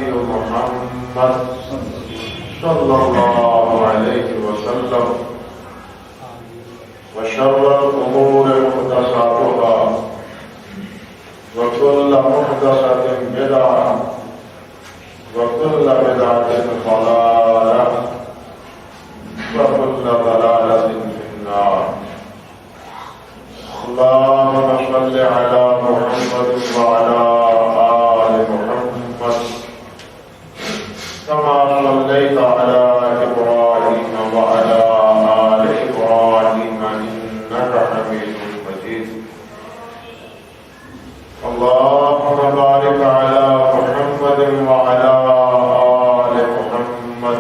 هدي محمد صلى الله عليه وسلم وشر الأمور محدثاتها وكل محدثة بدعة وكل بدعة ضلالة وكل ضلالة في النار. اللهم صل على محمد وعلى آل محمد كما صليت على إبراهيم وعلى آل إبراهيم إنك حميد مجيد. اللهم بارك على محمد وعلى آل محمد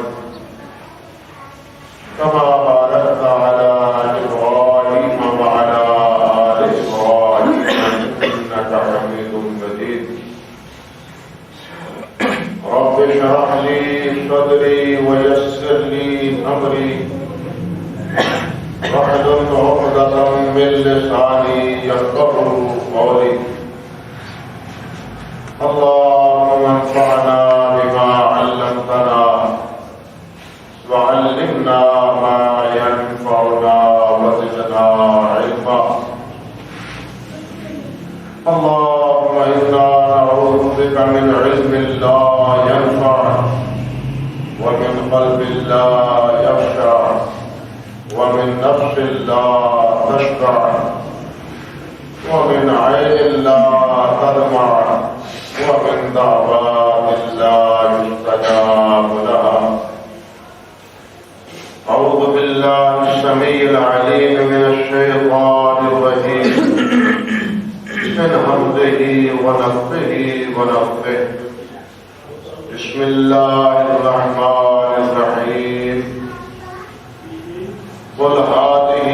كما باركت على إبراهيم وعلى آل إبراهيم إنك حميد مجيد. رب اشرح لي صدري ويسر لي أمري واحلل عقدة من لساني يفقهوا قولي. اللهم انفعنا بما علمتنا وعلمنا ما ينفعنا وزدنا علما. اللهم إنا نعوذ بك من علم لا ينفع ومن قلب لا يخشع ومن نفس لا تشبع ومن عين لا تدمع ومن دعوات لا يستجاب لها. أعوذ بالله السميع العليم من الشيطان الرجيم من همزه ونفخه ونفخه. بسم الله الرحمن الرحيم. قل هذه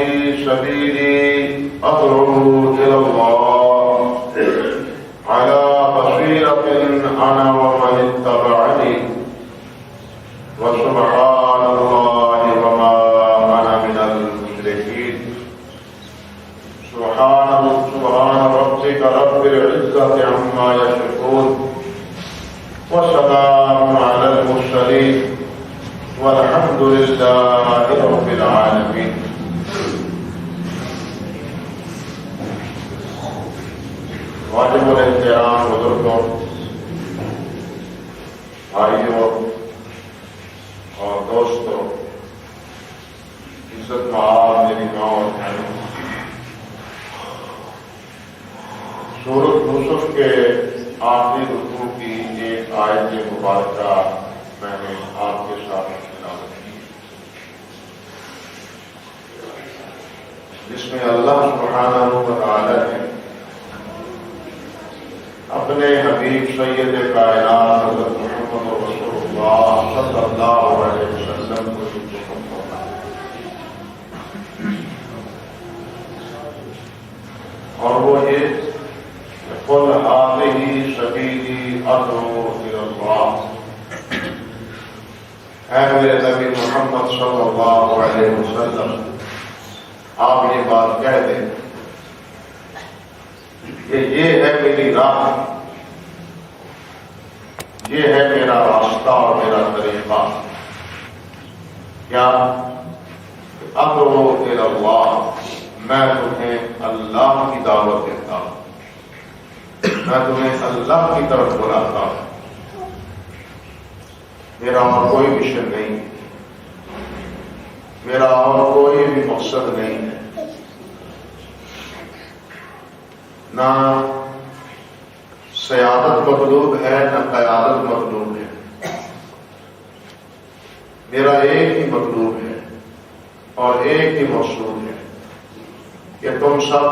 سبيلي أدعو إلى الله على بصيرة أنا ومن اتبعني وسبحان الله وما أنا من المشركين. سبحان ربك رب العزة عما يصفون وسلام على المرسلين والحمد لله رب العالمين. واجب الاحترام بزرگوں، بھائیوں اور دوستوں، عزت مآب میری ماں اور بہنوں، سورۃ یوسف کے آخری رکوع کی ایک آیت مبارکہ میں نے آپ کے ساتھ تلاوت کی، جس میں اللہ سبحانہ و تعالی نے اپنے حبیب سید کائنات حضرت محمد رسول اللہ صلی اللہ علیہ وسلم کو حکم فرمایا، اور وہ یہ قل هذه سبیلی ادعو الی اللہ. اے میرے نبی محمد صلی اللہ علیہ وسلم، آپ یہ بات کہہ دیں کہ یہ ہے میری راہ، یہ ہے میرا راستہ اور میرا طریقہ. کیا؟ ادعو الی اللہ، میں تمہیں اللہ کی دعوت دیتا ہوں، میں تمہیں اللہ کی طرف بلاتا ہوں. میرا اور کوئی مشن نہیں، میرا اور کوئی بھی مقصد نہیں ہے، نہ سیادت مطلوب ہے نہ قیادت مطلوب ہے. میرا ایک ہی مطلوب ہے اور ایک ہی مقصود ہے کہ تم سب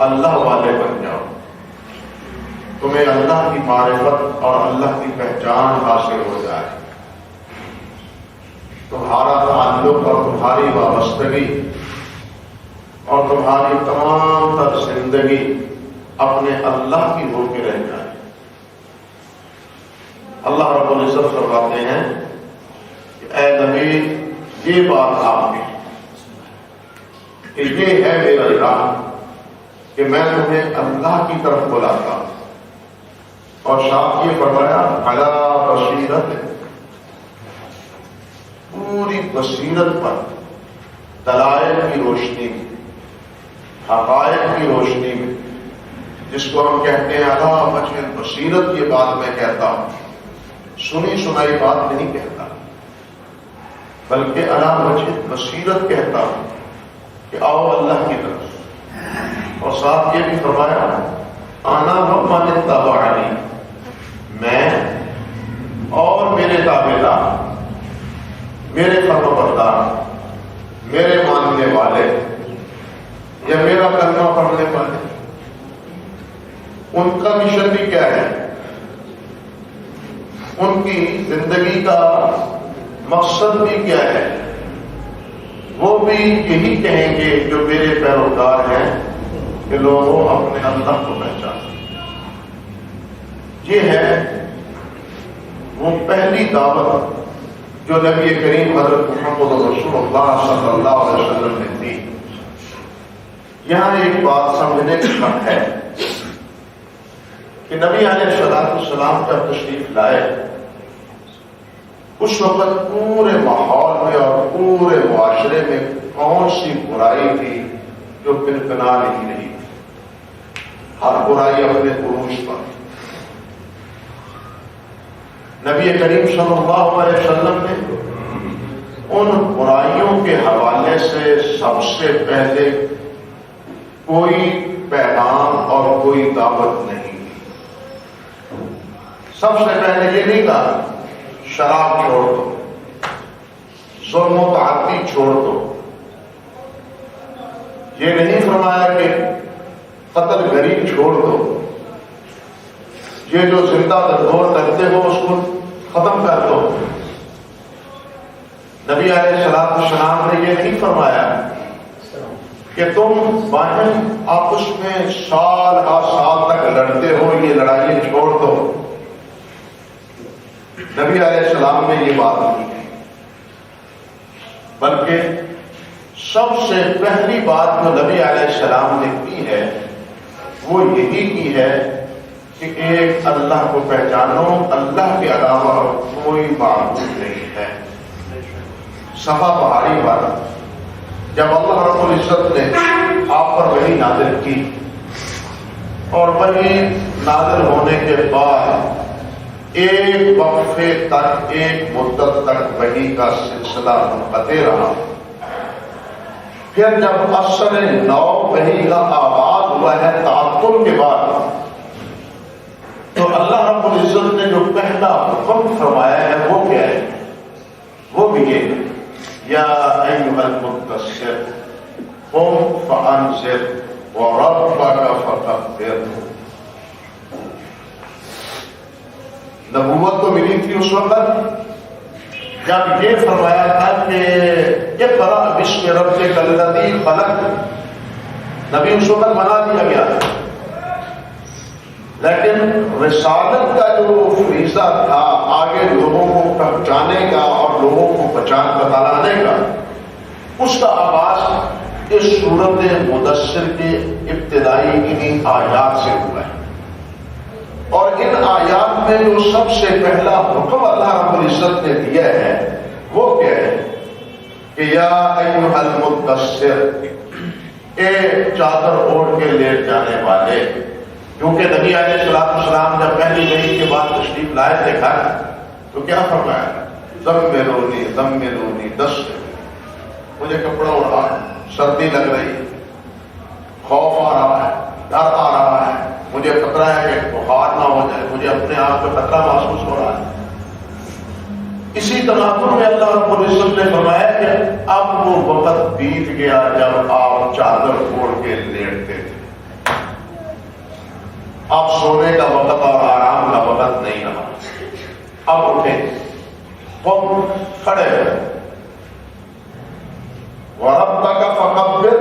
اللہ والے بن جاؤ، تمہیں اللہ کی معرفت اور اللہ کی پہچان حاصل ہو جائے، تمہارا تعلق اور تمہاری وابستگی اور تمہاری تمام تر زندگی اپنے اللہ کی ہو کے رہ جائے. اللہ رب العزت فرماتے ہیں کہ اے نبی، یہ بات آپ نے کہ یہ ہے میرا راہ کہ میں تمہیں اللہ کی طرف بلاتا ہوں. اور ساتھ یہ فرمایا علی بصیرت، پوری بصیرت پر، دلائل کی روشنی میں، حقائق کی روشنی میں، جس کو ہم کہتے ہیں علی وجہ بصیرت، یہ بات میں کہتا ہوں، سنی سنائی بات نہیں کہتا، بلکہ علی وجہ بصیرت کہتا ہوں کہ آؤ اللہ کی طرف۔ اور ساتھ یہ بھی فرمایا انا ومن اتبعنی، میں اور میرے تابعدار، میرے فرمانبردار، میرے ماننے والے یا میرا کلمہ پڑھنے والے، ان کا مشن بھی کیا ہے، ان کی زندگی کا مقصد بھی کیا ہے، وہ بھی یہی کہیں گے جو میرے پیروکار ہیں کہ لوگوں اپنے اللہ کو پہچانیں۔ یہ ہے وہ پہلی دعوت جو نبی کریم حضرت محمد رسول اللہ صلی اللہ علیہ وسلم نے دی۔ یہاں ایک بات سمجھنے کی بات ہے کہ نبی علیہ السلام جب تشریف لائے، اس وقت پورے ماحول میں اور پورے معاشرے میں کون سی برائی تھی جو پنپنا نہیں رہی؟ ہر برائی اپنے عروج پر۔ نبی کریم صلی اللہ علیہ وسلم نے ان برائیوں کے حوالے سے سب سے پہلے کوئی پیغام اور کوئی دعوت نہیں دی۔ سب سے پہلے یہ نہیں کہا شراب چھوڑ دو، ظلم و تعدی چھوڑ دو، یہ نہیں فرمایا کہ قتل گری چھوڑ دو، یہ جو زندہ دور کرتے ہو اس کو ختم کر دو۔ نبی علیہ السلام نے یہ نہیں فرمایا کہ تم باہم آپس میں سال ہر سال تک لڑتے ہو، یہ لڑائی چھوڑ دو۔ نبی علیہ السلام نے یہ بات نہیں کی، بلکہ سب سے پہلی بات جو نبی علیہ السلام نے کی ہے وہ یہی کی ہے کہ ایک اللہ کو پہچانو، اللہ کے علاوہ کوئی معبود نہیں ہے۔ صفا پہاڑی پر جب اللہ رب العزت نے آپ پر وحی نازل کی، اور وحی نازل ہونے کے بعد ایک وقفے تک، ایک مدت تک وحی کا سلسلہ منقطع رہا، پھر جب اثر نو وحی کا آغاز ہوا ہے تعطل کے بعد، تو اللہ رب العزت نے جو پہلا حکم فرمایا ہے وہ کیا ہے؟ وہ بھی یہ ہے یا ایھا المدثر قم فانذر وربک فکبر۔ نبوت تو ملی تھی اس وقت جب یہ فرمایا تھا کہ اقرأ باسم ربک الذی خلق، نبی اس وقت بنا دیا گیا تھا، لیکن رسالت کا جو فریضہ تھا آگے لوگوں کو پہنچانے کا اور لوگوں کو بتلانے کا، اس کا آغاز اس سورت مدثر کے ابتدائی انہی آیات سے ہوا ہے۔ اور ان آیات میں جو سب سے پہلا حکم اللہ رب العزت نے دیا ہے وہ کیا ہے کہ یا ایھا المدثر، اے چادر اوڑھ کے لیٹ جانے والے۔ کیونکہ نبی علیہ السلام جب پہلی وحی کے بعد تشریف لائے تھے گھر، تو کیا فرمایا؟ زملونی زملونی، مجھے کپڑا اڑا ہے، سردی لگ رہی ہے، خوف آ رہا ہے، ڈر آ رہا ہے، مجھے خطرہ ہے کہ بخار نہ ہو جائے، مجھے اپنے آپ کو خطرہ محسوس ہو رہا ہے۔ اسی تناظر میں اللہ رب العزت نے فرمایا کہ اب وہ وقت بیت گیا جب آپ چادر اوڑھ کے لیٹتے تھے، اب سونے کا وقت اور آرام کا وقت نہیں رہا، اب اٹھیں، قم، کھڑے ہوئے، وَرَبَّكَ فَكَبِّرْ،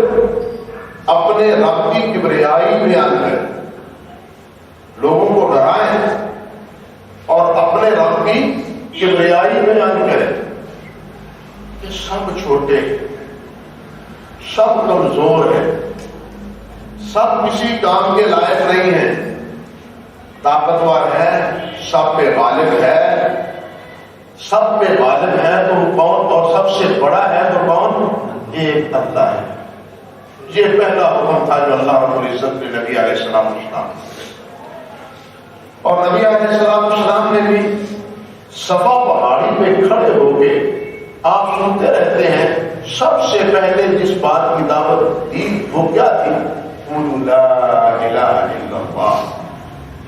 اپنے رب کی کبریائی بیان کریں، لوگوں کو ڈرائیں اور اپنے رب کی کبریائی بیان کریں کہ سب چھوٹے، سب کمزور ہیں، سب کسی کام کے لائق نہیں ہیں، طاقتور ہے، سب پہ غالب ہے، سب پہ غالب ہے تو وہ کون؟ اور سب سے بڑا ہے تو کون؟ ایک اللہ ہے۔ یہ پہلا حکم تھا جو اللہ رب العزت نے نبی علیہ السلام کو سنا، اور نبی علیہ السلام نے بھی صفا پہاڑی پہ کھڑے ہو کے آپ سنتے رہتے ہیں، سب سے پہلے جس بات کی دعوت دی وہ کیا تھی؟ قولوا لا الہ الا اللہ،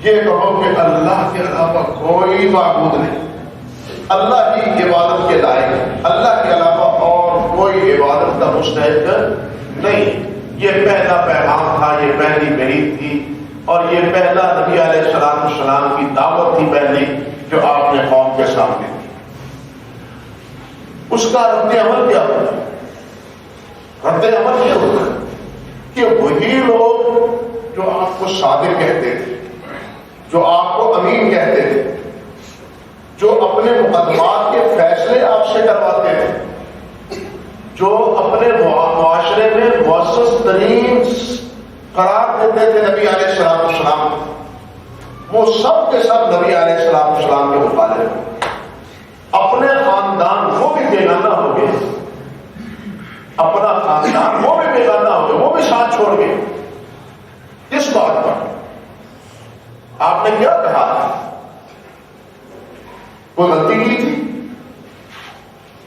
یہ کہو کہ اللہ کے علاوہ کوئی معبود نہیں، اللہ کی عبادت کے لائق، اللہ کے علاوہ اور کوئی عبادت کا مستحق نہیں۔ یہ پہلا پیغام تھا، یہ پہلی بریت تھی، اور یہ پہلا نبی علیہ السلام کی دعوت تھی پہلی جو آپ نے قوم کے سامنے دی۔ اس کا رد عمل کیا ہوتا؟ رد عمل یہ ہوتا کہ وہی لوگ جو آپ کو صادق کہتے تھے، جو آپ کو امین کہتے تھے، جو اپنے مقدمات کے فیصلے آپ سے کرواتے تھے، جو اپنے معاشرے میں مؤسس ترین قرار دیتے تھے نبی علیہ السلام، وہ سب کے سب نبی علیہ السلام کے مخالف، اپنے خاندان وہ بھی بیگانہ ہو گئے، اپنا خاندان وہ بھی بیگانہ ہو گئے، وہ بھی ساتھ چھوڑ گئے۔ کس بات پر؟ آپ نے کیا کہا؟ کوئی غلطی کی تھی؟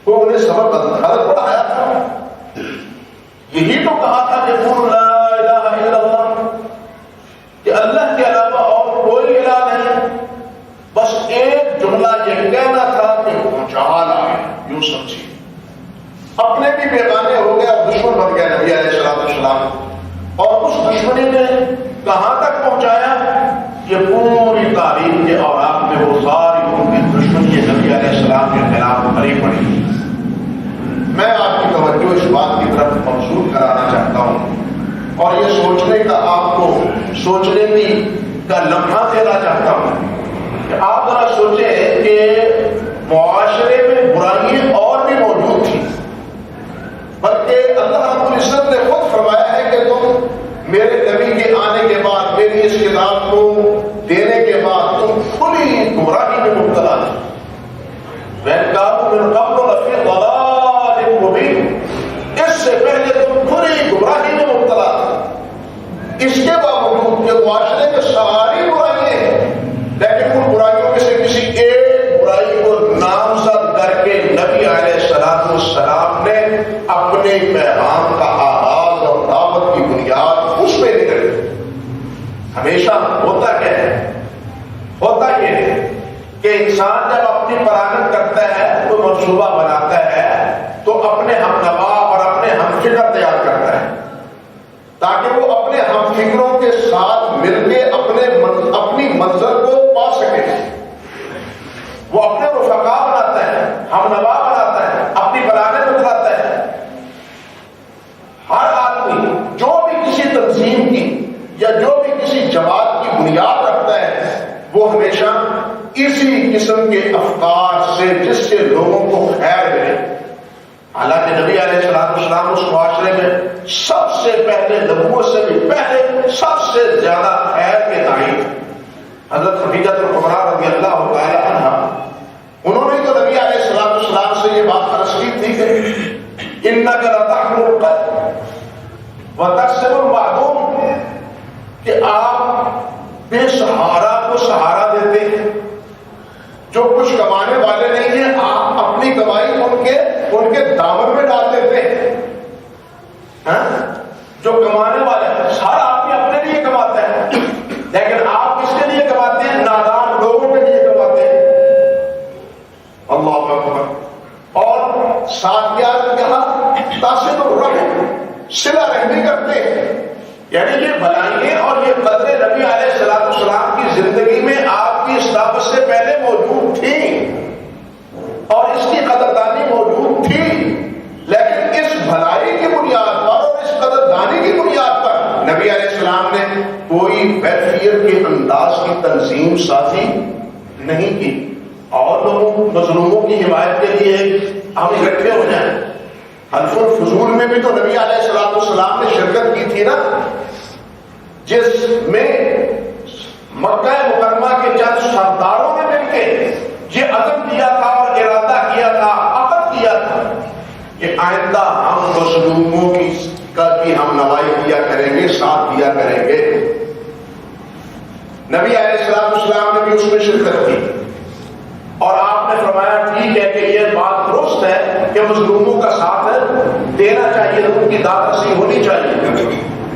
کوئی انہیں سبق غلط پڑھایا تھا؟ یہی تو کہا تھا کہ قولوا لا الہ الا اللہ، کہ اللہ کے علاوہ اور کوئی الہ نہیں۔ بس ایک جملہ یہ کہنا تھا کہ جہال آئے، یوں سمجھیے اپنے بھی بیگانے ہو گئے اور دشمن بن گئے نبی علیہ السلام، اور اس دشمنی نے کہاں تک پہنچایا؟ یہ پوری تاریخ کے اوراق میں وہ ساری ان کی دشمنی نبی علیہ السلام کے خلاف بھری پڑی۔ میں آپ کی توجہ اس بات کی طرف مبذول کرانا چاہتا ہوں، اور یہ سوچنے کا آپ کو سوچنے کا لمحہ دینا چاہتا ہوں کہ آپ ذرا سوچیں کہ معاشرے میں برائیاں اور بھی موجود تھیں، بلکہ اللہ رب العزت نے خود فرمایا ہے کہ تم میرے نبی کے آنے کے بعد، میری اس کتاب کو دینے کے بعد تم کھلی گمراہی میں مبتلا تھے۔ وَإِن كَانُوا مِن قَبْلُ لَفِي ضَلَالٍ مُبِينٍ، اس سے پہلے تم کھلی گمراہی میں مبتلا تھے۔ اس کے باوجود کہ معاشرے میں ساری برائیاں ہیں، لیکن ان برائیوں میں سے کسی ایک برائی کو نامزد کر کے نبی علیہ السلام نے اپنے پیغام کا آغاز اور دعوت کی بنیاد اس پہ نہیں رکھی۔ ہمیشہ ہوتا کیا ہے؟ ہوتا یہ ہے کہ انسان جب اپنی پرانت کرتا ہے، کوئی منصوبہ بناتا ہے، تو اپنے ہمنوا اور اپنے ہم فکر تیار کرتا ہے تاکہ وہ اپنے ہم فکروں کے ساتھ مل کے اپنی منزل کو پا سکے۔ وہ اپنے رفقا بناتا ہے، ہمنوا بناتا ہے، اپنی برانت بتلاتا ہے۔ ہر آدمی جو بھی کسی تنظیم کی یا جو بھی کسی جماعت کی بنیاد رکھتا ہے، وہ ہمیشہ اسی قسم کے افکار سے جس سے لوگوں کو خیر ملے۔ حالانکہ نبی علیہ السلام اس معاشرے میں سب سے پہلے، نبوت سے بھی پہلے سب سے زیادہ خیر کے داعی تھے۔ حضرت خدیجہ کبریٰ رضی اللہ تعالی عنہا، انہوں نے تو نبی علیہ السلام سے یہ بات عرض کی تھی کہ انک لتحمل القلب وتکسب المعدوم، کہ آپ بے سہارا کو سہارا دیتے ہیں، جو کچھ کمانے والے نہیں ہیں آپ اپنی کمائی ان کے دامن میں ڈال دیتے ہیں۔ جو کمانے والے ہیں، ہر آدمی اپنے لیے کماتا ہے، لیکن آپ کس کے لیے کماتے ہیں؟ نادان لوگوں کے لیے کماتے ہیں۔ اللہ اکبر۔ اور ساتھ کیا کہا؟ تاصل الرحم، صلہ رحمی کرتے ہیں۔ یعنی یہ بھلائیاں اور یہ قدریں نبی علیہ السلام کی زندگی میں آپ کی اس دعوت سے پہلے موجود تھی اور اس کی قدردانی موجود تھی، لیکن اس بھلائی کی بنیاد پر اور اس قدردانی کی بنیاد پر نبی علیہ السلام نے کوئی ویلفیئر کے انداز کی تنظیم سازی نہیں کی۔ اور لوگوں مظلوموں کی حمایت کے لیے ہم اکٹھے ہو جائیں۔ حلف الفضول میں بھی تو نبی علیہ السلام نے شرکت کی تھی نا، جس میں مکہ مکرمہ کے چند سرداروں نے مل کے یہ عزم کیا تھا اور ارادہ کیا تھا، عقد کیا تھا کہ آئندہ ہم مظلوموں کی ہم نوائی کیا کریں گے، ساتھ دیا کریں گے۔ نبی علیہ السلام نے بھی اس میں شرکت کی اور آپ نے فرمایا ٹھیک ہے کہ یہ بات درست ہے کہ مظلوموں کا ساتھ دینا چاہیے، ان کی داد رسی ہونی چاہیے،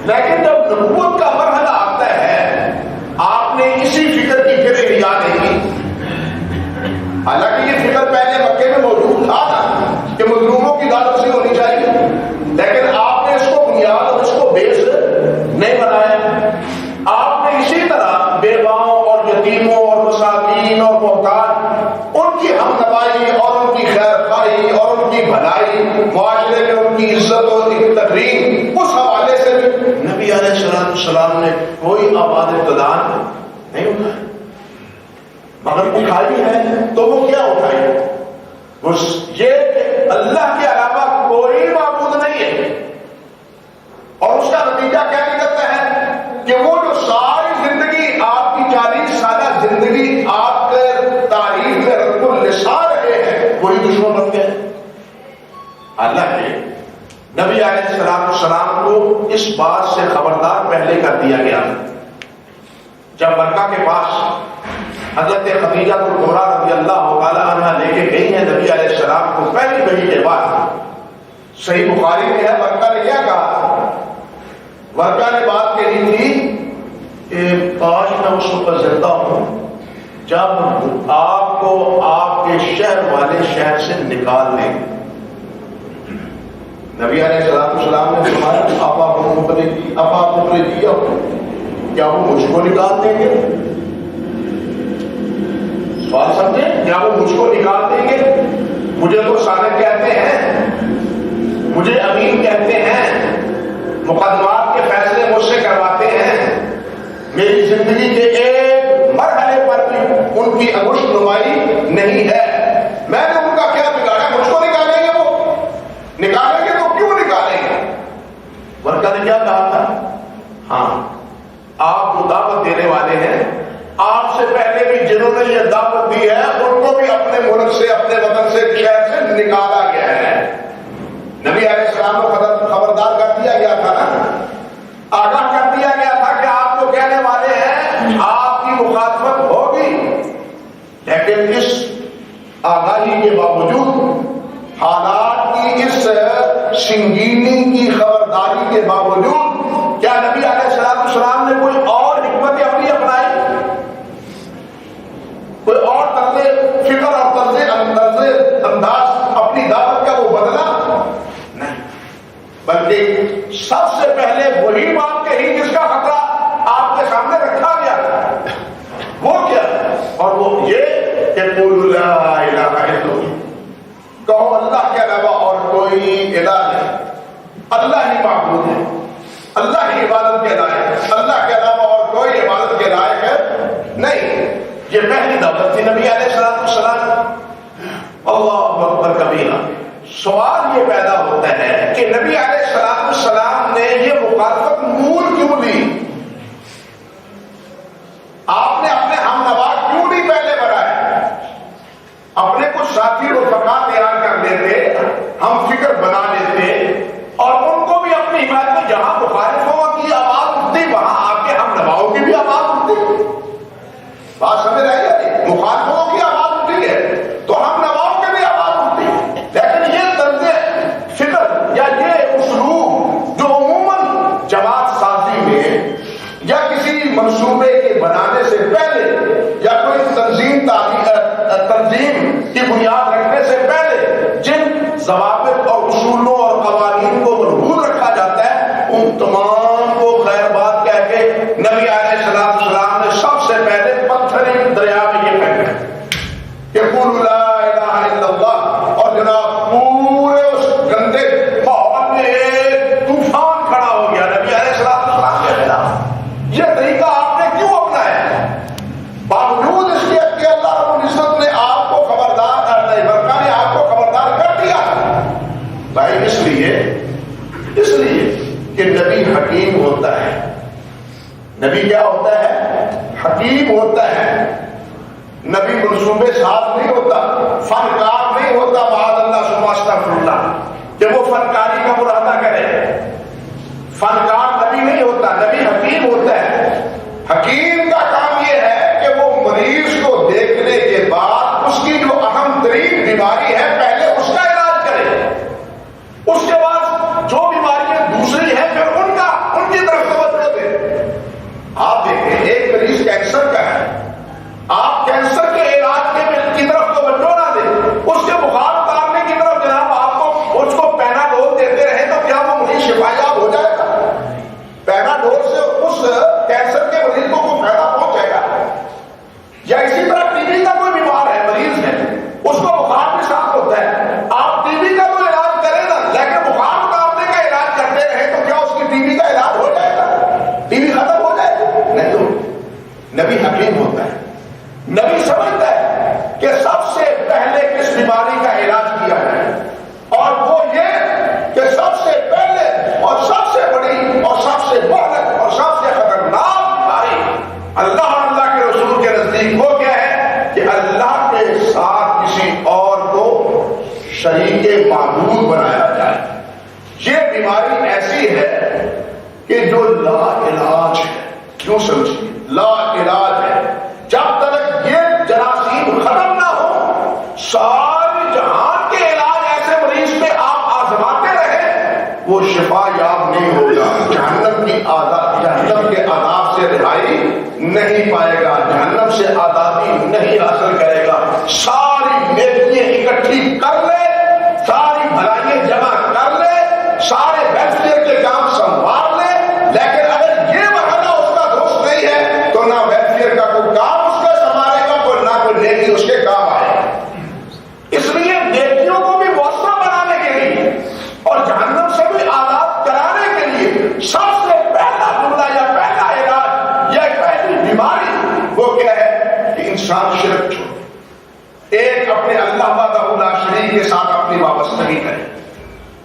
لیکن جب نبوت کا مرحلہ آتا ہے آپ نے اسی فکر کی پھر احیا نہیں کی۔ حالانکہ یہ فکر پہلے مکے میں موجود تھا نا کہ مظلوموں کی داد رسی ہونی چاہیے، لیکن آپ نے اس کو بنیاد اور اس کو بیس نہیں بنایا۔ آپ نے اسی طرح بیواؤں اور یتیموں اور مساکین اور محتاج ان کی ہمنوائی اور ان کی خیر خواہی اور ان کی بھلائی، معاشرے میں ان کی عزت اور تکریم، اس حوالے سے بھی نبی علیہ السلام نے کوئی آواز ابتدا نہیں اٹھائی۔ مگر اٹھائی ہے تو وہ کیا اٹھائی؟ یہ کہ اللہ کے علاوہ کوئی معبود نہیں ہے، اور اس کا نتیجہ کیا نکلتا ہے کہ وہ جو ساری زندگی آپ کی 40 سالہ زندگی آپ کے تاریخ میں رد السان رہے ہیں، وہی دشمن بن گئے۔ اللہ کے نبی علیہ السلام کو اس بات سے خبردار پہلے کر دیا گیا۔ جب مکہ کے پاس حضرت خدیجہ کبریٰ رضی اللہ تعالی عنہ لے کے گئی ہیں نبی علیہ السلام کو پہلی وحی کے بعد، صحیح بخاری میں ہے ورقہ نے کیا کہا؟ ورقہ نے بات کہی تھی کہ کاش میں اس وقت زندہ ہوں جب آپ کو آپ کے شہر والے شہر سے نکال دیں۔ نبی علیہ السلام نے فرمایا آپ مخرجی ہو، کیا وہ مجھ کو نکال دیں گے؟ سوال سمجھیں، کیا وہ مجھ کو نکال دیں گے؟ مجھے تو صالح کہتے ہیں، مجھے امین کہتے ہیں، مقدمات کے فیصلے مجھ سے کرواتے ہیں، میری زندگی کے ایک مرحلے پر بھی ان کی انگشت نمائی نہیں ہے، میں نے ان کا کیا بگاڑا؟ مجھ کو نکالیں گے؟ وہ نکالیں گے تو کیوں نکالیں گے؟ ورقہ نے کیا کہا تھا؟ ہاں آپ جو دعوت دینے والے ہیں، آپ سے پہلے بھی جنہوں نے یہ دعوت دی ہے ان کو بھی اپنے ملک سے، اپنے وطن سے، شہر سے نکالا گیا ہے۔ نبی علیہ السلام کو خبردار کر دیا گیا تھا نا، آگاہ کر دیا گیا تھا کہ آپ جو کہنے والے ہیں آپ کی مخاطبت ہوگی، لیکن اس آگاہی کے باوجود، حالات کی اس سنگینی کی خبرداری کے باوجود، کیا نبی علیہ السلام نے کوئی اور حکمت عملی اپنائی؟ کوئی اور طرز فکر اور طرز انداز اپنی دعوت کا وہ بدلا؟ نہیں، بلکہ سب سے پہلے وہی بات کہی جس کا خطرہ آپ کے سامنے رکھا گیا تھا۔ وہ کیا؟ اور وہ یہ کہ قولوا لا الہ الا اللہ، کہو اللہ کے علاوہ اور کوئی الہ نہیں، اللہ ہی معبود ہے، اللہ ہی عبادت کے لائق، اللہ کے علاوہ اور کوئی عبادت کے لائق ہے نہیں۔ یہ پہلی دعوت تھی نبی علیہ السلام۔ اللہ اکبر کبیرہ۔ سوال یہ پیدا ہوتا ہے کہ نبی علیہ السلام نے یہ مخالفت مول کیوں لی؟ آپ نے اپنے ہم نوا کیوں نہیں پہلے بڑھائے؟ اپنے کچھ ساتھی رفقا تیار کر لیتے، ہم فکر بنا لیتے، اور ان کو بھی اپنی حمایت میں جہاں مخالفوں کی آواز اٹھتی وہاں آپ کے ہم نواؤں کی بھی آواز اٹھتی۔ بات سمجھ رہی ہے؟ مخالفوں کی آواز اٹھتی ہے تو ہم نواؤں کی بھی آواز اٹھتی ہے، لیکن یہ طرز فکر یا یہ اسلوب جو عموماً جماعت سازی میں یا کسی منصوبے کے بنانے سے پہلے یا کوئی تنظیم کی بنیاد رکھنے سے پہلے جن ضوابط اور اصولوں اور قوانین کو مربوط رکھا جاتا ہے، ان تمام کو خیر بات کہہ کے نبی علیہ السلام نے سب سے پہلے پتھری دریا میں یہ پھینکا کہ قولوا لا الہ الا اللہ، اور جناب پورے اس گندے ماحول میں ایک طوفان کھڑا ہو گیا نبی علیہ السلام کے خلاف۔ یہ طریقہ آپ نے کیوں اپنایا؟ باوجود اس کے کہ اللہ رب العزت نے آپ کو خبردار برکہ نے آپ کو خبردار کر دیا بھائی، اس لیے کہ نبی حکیم ہوتا ہے۔ نبی کیا ہوتا ہے؟ حکیم ہوتا ہے، نبی منصوبے ساز نہیں ہوتا، فنکار نہیں ہوتا، معاذ اللہ ثم استغفر اللہ، کہ وہ فنکاری کا مرادہ کرے. فنکار نبی نہیں ہوتا، نبی حکیم ہوتا ہے. حکیم کا کام یہ ہے کہ وہ مریض کو دیکھنے کے بعد اس کی جو اہم ترین بیماری ہے پہلے اس کا علاج کرے، اس کے بعد جو بیماریاں دوسری ہیں پھر ان کی طرف توجہ دے. آپ دیکھیں ایک مریض کینسر کا ہے، آپ کینسر کے علاج کی طرف توجہ نہ دیں، اس کے بخار اتارنے کی طرف جناب آپ کو اس کو پیناڈول دیتے رہیں تو کیا وہ مریض شفا یاب ہو جائے گا؟ پیناڈول سے اس کینسر کے مریض کو کوئی فائدہ پہنچے گا؟ یا اسی طرح ٹی بی کا کوئی بیمار ہے، مریض ہے، اس کو بخار بھی ساتھ ہوتا ہے، آپ ٹی بی کا تو علاج کریں نا، لیکن بخار اتارنے کا علاج کرتے رہیں تو کیا اس کی ٹی بی کا علاج ہو جائے گا؟ ٹی بی ختم ہو جائے گا؟ نہیں. تو نبی حکیم ہوتا ہے، نبی سمجھتا ہے کہ سب سے پہلے کس بیماری کا علاج کیا ہے، اور وہ یہ کہ سب سے پہلے اور سب سے بڑی اور سب سے مہلک اور سب سے خطرناک بیماری اللہ اور اللہ کے رسول کے نزدیک وہ کیا ہے کہ اللہ کے ساتھ کسی اور کو شریک معبود بنایا جائے. یہ بیماری ایسی ہے کہ جو لا علاج ہے. کیوں سمجھیے؟ لا علاج ہے. جب تک یہ جراثیم ختم نہ ہو، سارے جہان کے علاج ایسے مریض پہ آپ آزماتے رہے، وہ شفا یاب نہیں ہوگا، جہنم کے عذاب سے رہائی نہیں پائے گا، جہنم سے آزادی نہیں حاصل کرے گا. ساری نیکیاں اکٹھی کر لے، ساری بھلائیاں جمع کر لے، سارے ویلفیئر کے کام سنبھال لے، لیکن اگر یہ مرحلہ اس کا درست نہیں ہے تو نہ ویلفیئر کا کوئی کام نیکی اس کے کام آئے. اس لیے نیکیوں کو بھی مؤثر بنانے کے لیے اور جہنم سے بھی آزاد کرانے کے لیے سب سے پہلا جملہ یا پہلا علاج یا پہلی بیماری وہ کیا ہے کہ انسان شرک چھوڑے، ایک اپنے اللہ وحدہ لا شریک کے ساتھ اپنی وابستگی کرے،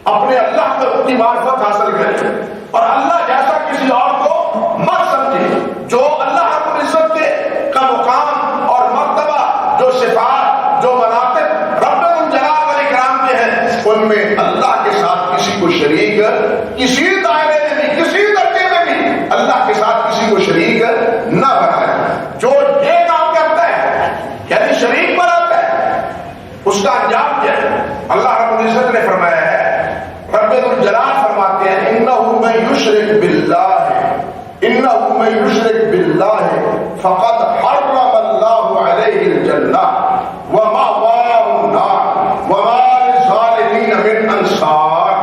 اپنے اللہ کو اپنی معرفت حاصل کرے، اور اللہ جیسا کسی اور کو مت سمجھے. جو اللہ رب العزت کے کا مقام اور مرتبہ، جو صفات، جو مناطق رب الجلال والاکرام کے ہیں، ان میں اللہ کے ساتھ کسی کو شریک کسی دائرے میں بھی کسی درجے میں بھی اللہ کے ساتھ کسی کو شریک نہ بنائے. جو یہ کام کرتا ہے یعنی شریک بناتا ہے، اس کا انجام کیا ہے؟ اللہ رب العزت نے فرمایا ہے، رب الجلال فرماتے ہیں انہ من یشرک باللہ فقد حرم اللہ علیہ الجنہ ومأواہ النار وما للظالمین من انصار.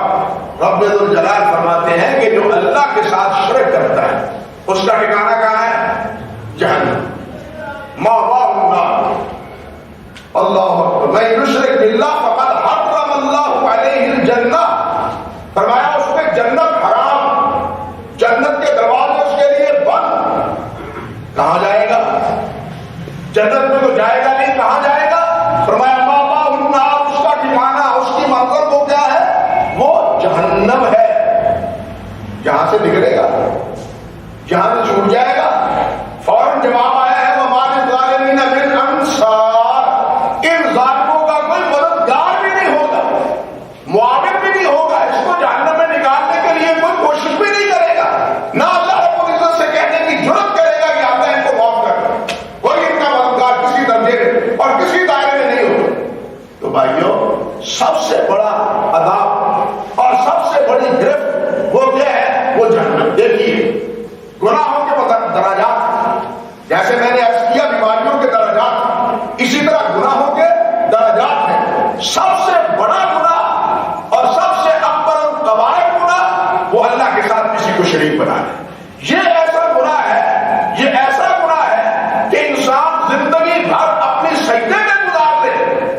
رب الجلال فرماتے ہیں کہ جو اللہ کے ساتھ شرک کرتا ہے اس کا ٹھکانہ کہاں ہے؟ جہنم. مأواہ النار. اللہ اکبر. من یشرک باللہ فقد حرم اللہ علیہ الجنہ. فرمایا اس پہ جنت حرام، جنت کے دروازے اس کے لیے بند. کہاں جائے گا؟ جنت میں تو جائے گا نہیں، کہاں جائے گا؟ فرمایا مأواہ النار. اس کا ٹھکانہ، اس کی منزل وہ کیا ہے؟ وہ جہنم ہے. جہاں سے نکلے گا، جہاں سے چھوٹ جائے گا. فوراً جواب آیا ہے وما للظالمین من انصار. ان ظالموں کا کوئی مددگار بھی نہیں ہوگا، معاون بھی نہیں ہوگا، اس کو جہنم میں نکالنے کے لیے کوئی کوشش بھی نہیں کرے گا، نہ اللہ رب العزت سے کہنے کی جرات کرے گا کہ آتا ہے ان کو معاف کر. کوئی ان کا مددگار کسی درجے میں اور کسی دائرے میں نہیں ہوگا. تو بھائیوں، سب سے بڑا عذاب اور سب سے بڑی گرفت وہ کیا ہے؟ وہ جہنم. دیکھیے گناہوں کے درجات، جیسے میں نے عرض کیا بیماریوں کے درجات، اسی طرح گناہوں کے درجات ہیں. سب سے بڑا گناہ اور سب سے اکبر الکبائر گناہ وہ اللہ کے ساتھ کسی کو شریک بنا ہے. یہ ایسا گناہ ہے، یہ ایسا گناہ ہے کہ انسان زندگی بھر اپنی سجدے میں گزار دے،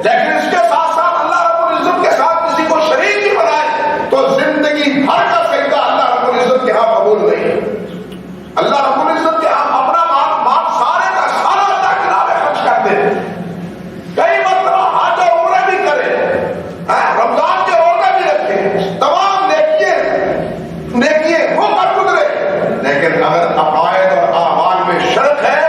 لیکن اس کے ساتھ ساتھ اللہ رب العزت کے ساتھ کسی کو شریک ہی بنائے تو زندگی بھر کا سجدہ اللہ رب العزت کے ہاں قبول نہیں. اللہ رب العزت کے ہاں اپنا مال سارے کا سارا اللہ کے نام خرچ کر دے، کئی مرتبہ حج اور عمرہ بھی کرے، رمضان کے روزے بھی رکھے، تمام نیکیے وہ کر گزرے، لیکن اگر عقائد اور اعمال میں شرک ہے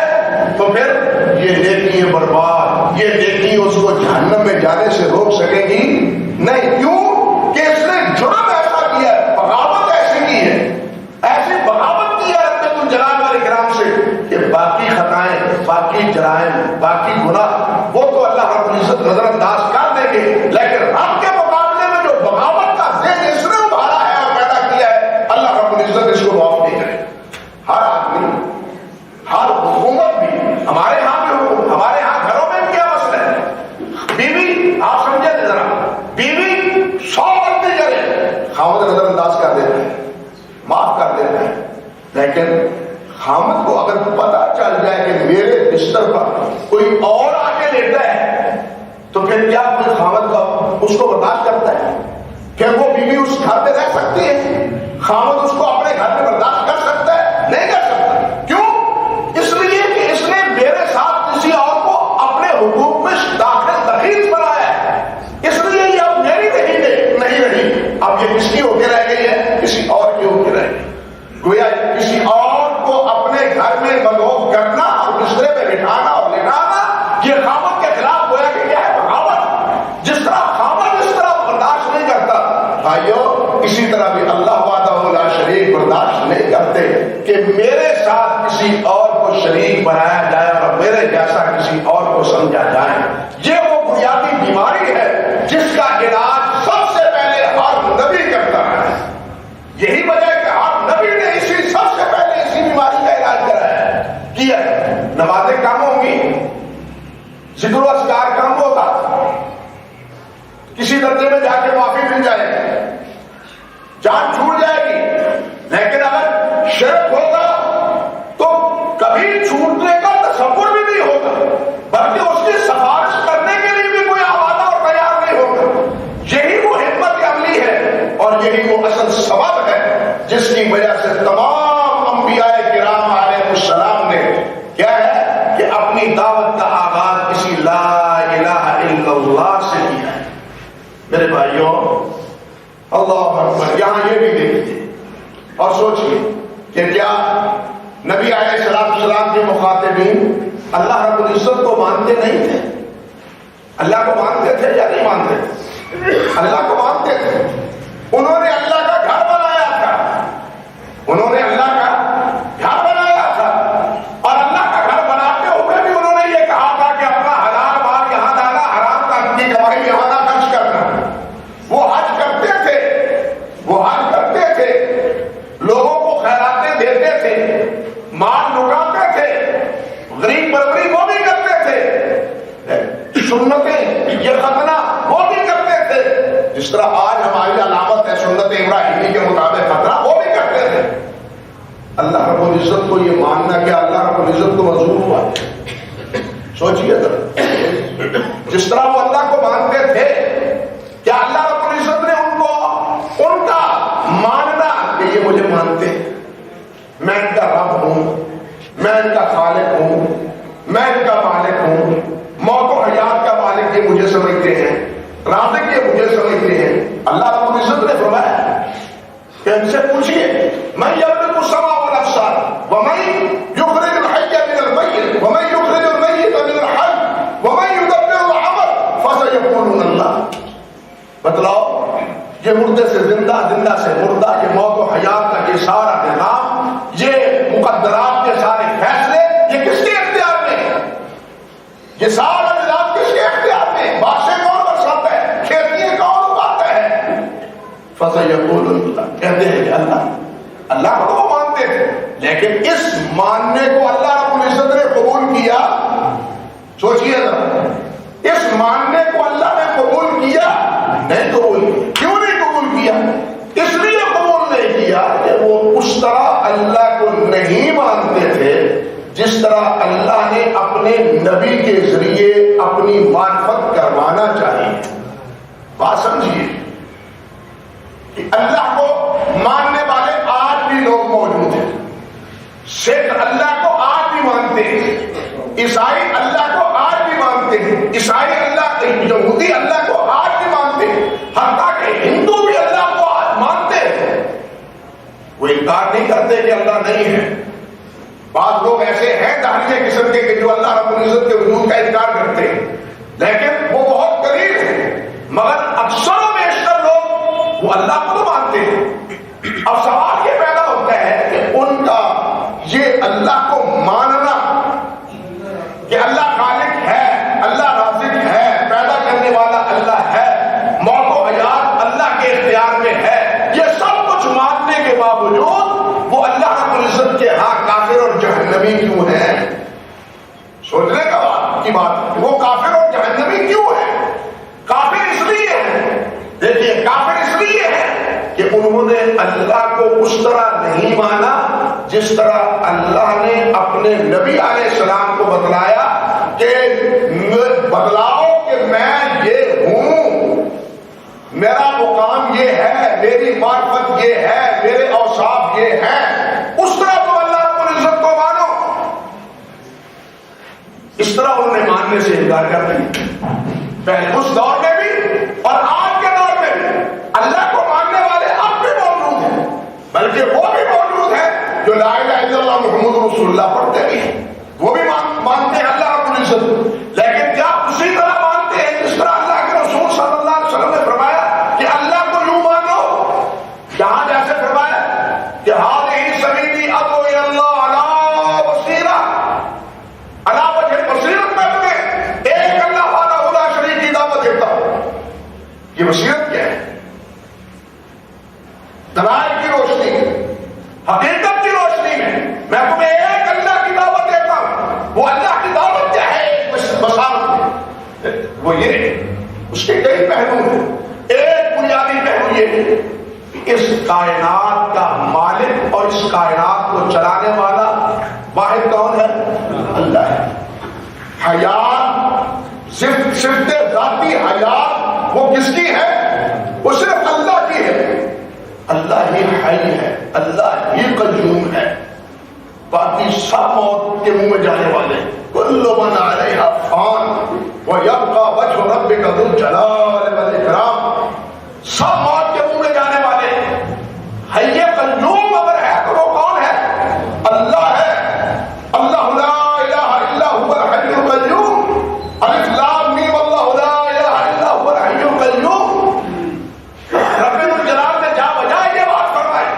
جانے سے روک سکے گی نہیں. کیوں کہ اس نے جرم ایسا کیا ہے, بغاوت ایسی کی ہے, ایسی بغاوت کی ہے رب الجلال والاکرام سے کہ باقی خطائیں, باقی جرائم, باقی گناہ وہ تو اللہ رب العزت نظر انداز کر دیں گے, لیکن رب کے مقابلے میں جو بغاوت کا ذہن اس نے ابھارا ہے اور پیدا کیا ہے, اللہ رب العزت اس کو معاف نہیں کرے. ہر آدمی, ہر حکومت بھی, ہمارے ہاں بھی حکومت, ہمارے ہاں گھروں میں کیا مسئلہ ہے, بیوی آپ سمجھے ذرا, بیوی 100 غلطی کرے, خاوند نظر انداز کر دیتا ہے, معاف کر دیتا ہے, لیکن خاوند کو اگر پتا چل جائے کہ میرے بستر پر کوئی اور آ کے لیٹا ہے تو پھر کیا کوئی خاوند کا اس کو برداشت کرتا ہے کہ وہ بیوی اس گھر میں رہ سکتی ہے؟ خاوند اس کو اپنے گھر میں برداشت کر سکتا ہے؟ نہیں کر سکتا. کیوں؟ اس لیے کہ اس نے میرے ساتھ کسی اور کو اپنے حقوق میں دخیل بنایا ہے, اس لیے یہ اب میری نہیں رہی, اب یہ کس کی ہو کے رہ گئی ہے, کسی اور کی ہو کے رہ گئی. گویا کسی اور کو اپنے گھر میں ملوف کرنا اور بسترے پہ بٹھانا اور لٹانا, یہ خاوند کے خلاف گویا کہ کیا ہے, بغاوت. جس طرح خاوند اس طرح برداشت نہیں کرتا, بھائیو اسی طرح بھی اللہ وحدہ لا شریک برداشت نہیں کرتے کہ میرے ساتھ کسی اور کو شریک بنایا جائے اور میرے جیسا کسی اور کو سمجھا جائے. یہ وہ بنیادی بیماری ہے جس کا علاج سب سے پہلے ہر نبی کرتا ہے. یہی وجہ ہے کہ ہر نبی نے سب سے پہلے اسی بیماری کا علاج کیا ہے. نمازیں کم ہوں گی, ذکر و اذکار کم ہوگا, کسی درجے میں جا کے معافی مل جائے گی, جان چھوٹ جائے گی, لیکن اگر شرک ہوگا تو کبھی چھوٹنے کا تصور بھی نہیں ہوگا, بلکہ اس کی سفارش کرنے کے لیے بھی کوئی آمادہ اور تیار نہیں ہوگا. یہی وہ حکمت عملی ہے اور یہی وہ اصل سبب ہے جس کی وجہ سے تمام انبیاء کرام علیہ السلام نے کیا ہے کہ اپنی دعوت کا آغاز کسی لا الہ الا اللہ سے کیا ہے. میرے بھائیوں, اللہ اکبر, یہاں یہ بھی دیکھیے اور سوچیے کہ کیا نبی علیہ السلام کے مخاطبین اللہ رب العزت کو مانتے نہیں تھے؟ اللہ کو مانتے تھے یا نہیں مانتے تھے؟ اللہ کو مانتے تھے. انہوں نے اللہ کا گھر بنایا تھا, انہوں نے اللہ کا گھر بنایا تھا, اور اللہ کا گھر بناتے ہوئے بھی انہوں نے یہ کہا تھا کہ اپنا حلال مال یہاں ڈالا, حرام کا کی کمائی یہاں نہ خرچ کرنا. وہ حج کرتے تھے, وہ حج کرتے تھے, لوگوں کو خیراتیں دیتے تھے, مال لٹاتے تھے, غریب پروری وہ بھی کرتے تھے, سنتیں یہ ختنہ وہ بھی کرتے تھے, جس طرح آج ہماری علامت ہے سنت ابراہیمی کے مطابق ختنہ وہ بھی کرتے تھے. اللہ رب العزت کو یہ ماننا کہ اللہ رب العزت کو منظور ہوا. سوچئے ذرا, جس طرح وہ اللہ کو مانتے تھے, کیا اللہ رب العزت نے ان کا ماننا کہ یہ مجھے مانتے, میں ان کا رب ہوں, میں ان کا خالق ہوں, میں ان کا مالک ہوں, موت و حیات کا مالک یہ مجھے سمجھتے ہیں, رازق یہ مجھے سمجھتے ہیں. اللہ رب العزت نے فرمایا کہ ان سے پوچھئے, میں یملک السماء والابصار ومن یخرج الحی من المیت ومن یخرج المیت من الحی ومن یدبر الامر فسیقولون اللہ. بتلاؤ, یہ مردے سے زندہ, زندہ سے مردہ, یہ موت و حیات کا یہ سارا نظام, یہ مقدرات کے سارے فیصلے یہ کس کے اختیار میں ہیں؟ یہ سارا نظام کس کے اختیار میں؟ بادشاہ کون برساتا ہے, کھیتیاں کون اگاتا ہے؟ فسیقولون اللہ, کہتے ہیں کہ اللہ کو وہ مانتے تھے, لیکن اس ماننے کو اللہ رب العزت نے قبول کیا. سوچئے ذرا, اس ماننے کو اللہ نے قبول کیا نہیں قبول کیا. کیوں نہیں قبول کیا؟ اس لیے قبول نہیں کیا کہ وہ اس طرح اللہ کو نہیں مانتے تھے جس طرح اللہ نے اپنے نبی کے ذریعے اپنی معرفت کروانا چاہیے. بات سمجھیے کہ اللہ کو ماننے والے آج بھی لوگ موجود ہیں. سکھ اللہ کو آج بھی مانتے ہیں, عیسائی اللہ کو آج بھی مانتے ہیں, عیسائی اللہ, یہودی اللہ کو آج بھی مانتے ہیں, حتیٰ کہ ہندو بھی اللہ کو آج مانتے ہیں. وہ انکار نہیں کرتے کہ اللہ نہیں ہے. بعض لوگ ایسے ہیں دہریے قسم کے کہ جو اللہ رب العزت کے وجود کا انکار کرتے ہیں, لیکن وہ بہت قریب مگر اکثر و بیشتر لوگ وہ اللہ کو تو مانتے ہیں. اب سوال یہ پیدا ہوتا ہے کہ ان کا یہ اللہ کو ماننا کہ اللہ خالق ہے, اللہ رازق ہے, پیدا کرنے والا اللہ ہے, موت و حیات اللہ کے اختیار میں ہے, یہ سب کچھ ماننے کے باوجود وہ اللہ رب العزت کے ہاں کافر اور جہنمی کیوں ہے؟ سوچنے کا بات کی بات, وہ کافر اور جہنمی کیوں ہے؟ کافر اس لیے ہے, دیکھیے کافر اس لیے ہے کہ انہوں نے اللہ کو اس طرح نہیں مانا جس طرح اللہ نے اپنے نبی علیہ السلام کو بتلایا کہ بتلاؤ کہ میں یہ ہوں, میرا مقام یہ ہے, میری معرفت یہ ہے, میرے اوصاف یہ ہیں, اس طرح تم اللہ رب العزت کو مانو. اس طرح انہوں نے ماننے سے انکار کر دیا. پہلے اس دور میں بھی اور آج کے دور میں بھی اللہ کو ماننے والے اب بھی موجود ہیں, بلکہ وہ بھی موجود ہیں جو لا الہ الا اللہ محمد رسول اللہ پڑھتے بھی ہیں, وہ بھی مانتے ہیں اللہ رب العزت, لیکن کیا اسی طرح مانتے ہیں جس طرح اللہ کے رسول صلی اللہ علیہ وسلم نے فرمایا کہ اللہ کو یوں مانو, یہاں جیسے فرمایا کہ ہذہ سبیلی ادعو الی اللہ علی بصیرہ, علی وجہ بصیرت میں تمہیں ایک اللہ وحدہ لا شریک کی دعوت دیتا ہوں. یہ بصیرت کیا ہے؟ دلائل کی روشنی میں, حقیقت کی روشنی میں تمہیں ایک اللہ کی دعوت دیتا ہوں. وہ اللہ کی دعوت کیا ہے؟ ایک بصارت میں وہ یہ, اس کے کئی پہلو ہیں. ایک بنیادی پہلو یہ ہے کہ اس کائنات کا مالک اور اس کائنات کو چلانے والا واحد کون ہے؟ اللہ ہے. حیات صرف ذاتی حیات وہ کس کی ہے؟ وہ صرف اللہ کی ہے. اللہ ہی حی ہے, اللہ ہی قیوم ہے, باقی سب موت کے منہ میں جانے والے. کل من علیہا فان ویبقی وجہ ربک ذو الجلال والاکرام, سب موت کے منہ میں جانے والے. حی قیوم اگر ہے تو وہ کون ہے؟ اللہ ہے. اللہ لا الہ الا هو الحی القیوم, الف لام میم, اللہ لا الہ الا هو الحی القیوم. رب الجلال نے جا بجا یہ بات فرمائی,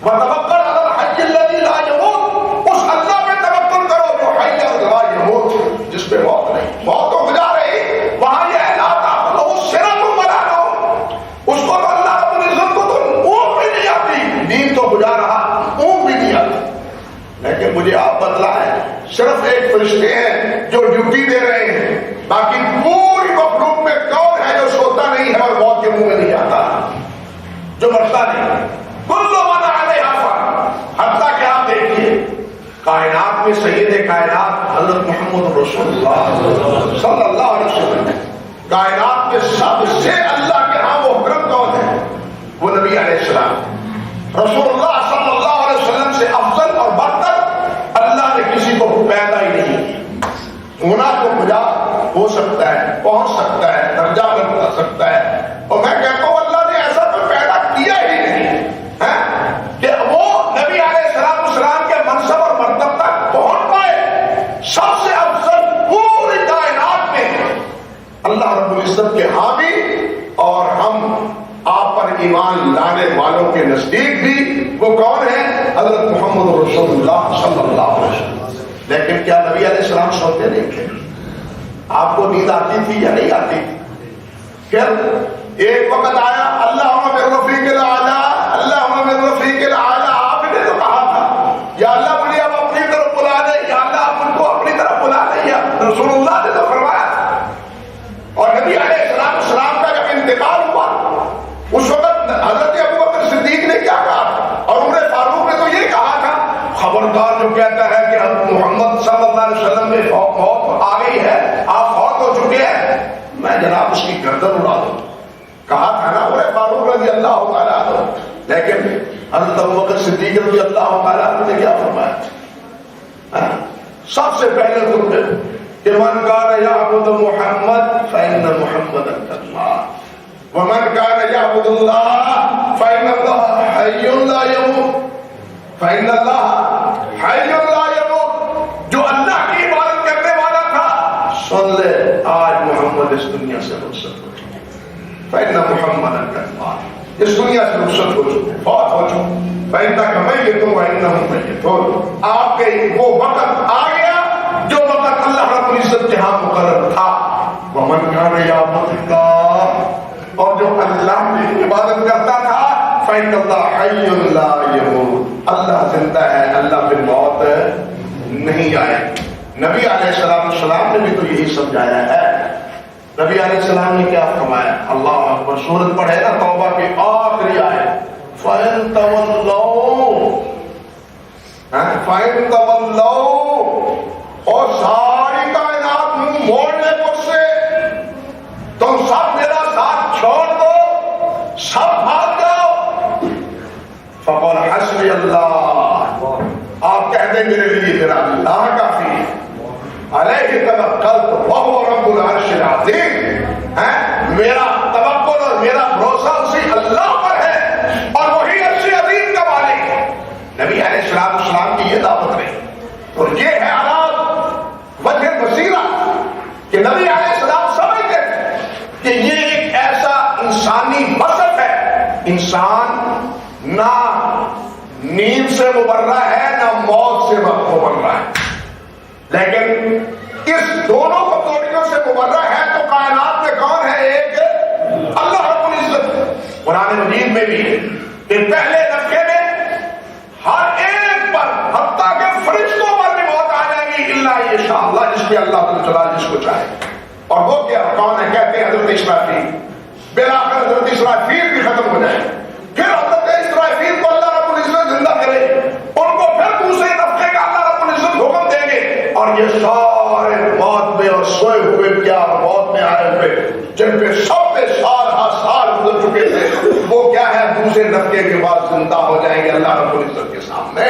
وتوکل علی الحی الذی لا یموت, اس اللہ پہ توکل کرو جو حی اور لا یموت, جس پہ موت نہیں. موت تو گزار رہی, وہاں یہ لا تاخذہ سنۃ ولا نوم, اس کو تو اللہ رب العزت کو تو اونگ بھی نہیں آتی, دین تو گزار رہا, اونگ بھی نہیں آتی. لیکن مجھے آپ بتلائیں, صرف ایک فرشتے ہیں جو ڈیوٹی دے رہے ہیں, باقی پوری مخلوق میں کون ہے جو سوتا نہیں ہے اور موت کے منہ میں نہیں آتا, جو مرتا نہیں؟ کل من علیہا فان. حتیٰ کہ آپ دیکھیے کائنات میں سید کائنات حضرت محمد رسول اللہ صلی اللہ علیہ وسلم, کائنات کے سب سے اللہ کے ہاں محترم کون ہے؟ وہ نبی علیہ السلام. رسول اللہ صلی اللہ علیہ وسلم سے افضل اور برتر اللہ نے کسی کو پیدا ہی نہیں کیا. ہونا تو خدا ہو سکتا ہے, پہنچ سکتا ہے, درجہ میں پہنچ سکتا ہے, اور میں کہتا ہوں اللہ نے ایسا کوئی پیدا کیا ہی نہیں کہ وہ نبی علیہ السلام کے منصب اور مرتبہ تک پہنچ پائے. سب سے افضل پوری کائنات میں اللہ رب العزت کے حامی, اور ہم آپ پر ایمان لانے والوں کے نزدیک بھی وہ کون ہے؟ حضرت محمد رسول اللہ صلی اللہ علیہ وسلم. لیکن کیا نبی علیہ السلام سوتے نہیں تھے؟ آپ کو نیند آتی تھی یا نہیں آتی تھی؟ پھر ایک وقت آیا اللہم بالرفیق الاعلیٰ, اللہم بالرفیق الاعلیٰ, آپ نے تو کہا تھا یا اللہ مجھے اب اپنی طرف بلا دے, یا اللہ اب ان کو اپنی طرف بلا دے, یا رسول اللہ نے تو فرمایا تھا. اور نبی علیہ السلام کا جب انتقال ہوا اس وقت حضرت ابوبکر صدیق نے کیا کہا, اور عمر فاروق نے تو یہ کہا تھا, خبردار جو کہتا ہے کہ محمد صلی اللہ علیہ وسلم میں موت آ گئی ہے, آپ فوت ہو چکے ہیں, میں جناب اس کی گردن اڑا دوں. کہا تھا نا عمر فاروق رضی اللہ تعالیٰ عنہ. لیکن حضرت ابوبکر صدیق رضی اللہ تعالیٰ عنہ نے کیا فرمایا؟ سب سے پہلے خطبے کہ من کان یعبد محمد فإن محمدا قد مات ومن كان يعبد الله فإن الله حي لا يموت فإن الله حي لا يموت. جو اللہ کی عبادت کرنے والا تھا, سن لے آج محمد اس دنیا سے رخصت ہو چکے. فإن محمدا قد مات، اس دنیا سے رخصت ہو چکے، فوت ہو چکے، فإنک میت وإنهم میتون، آپ کے وہ وقت آ گیا جو وقت اللہ رب العزت کے ہاں مقرر تھا۔ ومن کان یعبد اللہ، اور جو اللہ کی عبادت کرتا تھا، فإن اللہ حی لا یموت، اللہ زندہ ہے، اللہ پہ موت نہیں آئے۔ نبی علیہ السلام نے بھی تو یہی سمجھایا ہے۔ نبی علیہ السلام نے کیا فرمایا؟ اللہ اکبر، سورت پڑھے نا توبہ کی آخری آیت، فَإِن تَوَلَّوْا، فَإِن تَوَلَّوْا، اور ساری کائنات منہ موڑ لے مجھ سے، تم سب میرا ساتھ چھوڑ دو، سب بھاگ جاؤ، فَقُلْ حَسْبِيَ اللَّهُ، آپ کہہ دیں میرے لیے میرا اللہ کافی ہے، علیہ توکلت وہو رب العرش العظیم، میرا توکل اور میرا بھروسہ اسی اللہ پر ہے اور وہی عرش عظیم کا مالک ہے۔ نبی علیہ السلام کی یہ دعوت رہی، اور یہ ہے آواز وجہ بصیرہ کہ نبی علیہ السلام سمجھتے تھے کہ یہ ایک ایسا انسانی بسط ہے، انسان نہ نیند سے مبرہ ہے نہ موت سے مبرہ ہے، لیکن اس دونوں کمزوریوں سے مبرہ ہے تو کائنات میں کون ہے؟ ایک اللہ رب العزت۔ قرآن مجید میں بھی کہ پہلے نفخے میں ہر ایک پر، حتیٰ کہ فرشتوں پر بھی موت آ جائے گی، الا یہ شاء اللہ، جس کے اللہ تعالیٰ جس کو چاہے۔ اور وہ کیا کون ہے؟ کہتے ہیں حضرت اسرافیل۔ بالآخر حضرت اسرافیل بھی ختم ہو جائے، پھر حضرت اسرافیل کو اللہ رب العزت زندہ کرے، ان کو پھر دوسرے نفخے کا اللہ رب العزت حکم دیں گے، اور یہ سارے موت میں اور سوئے ہوئے کیا موت میں آئے ہوئے جن پہ سب پہ سال گزر چکے تھے، وہ کیا ہے؟ دوسرے نفخے کے بعد زندہ ہو جائیں گے اللہ رب العزت کے سامنے۔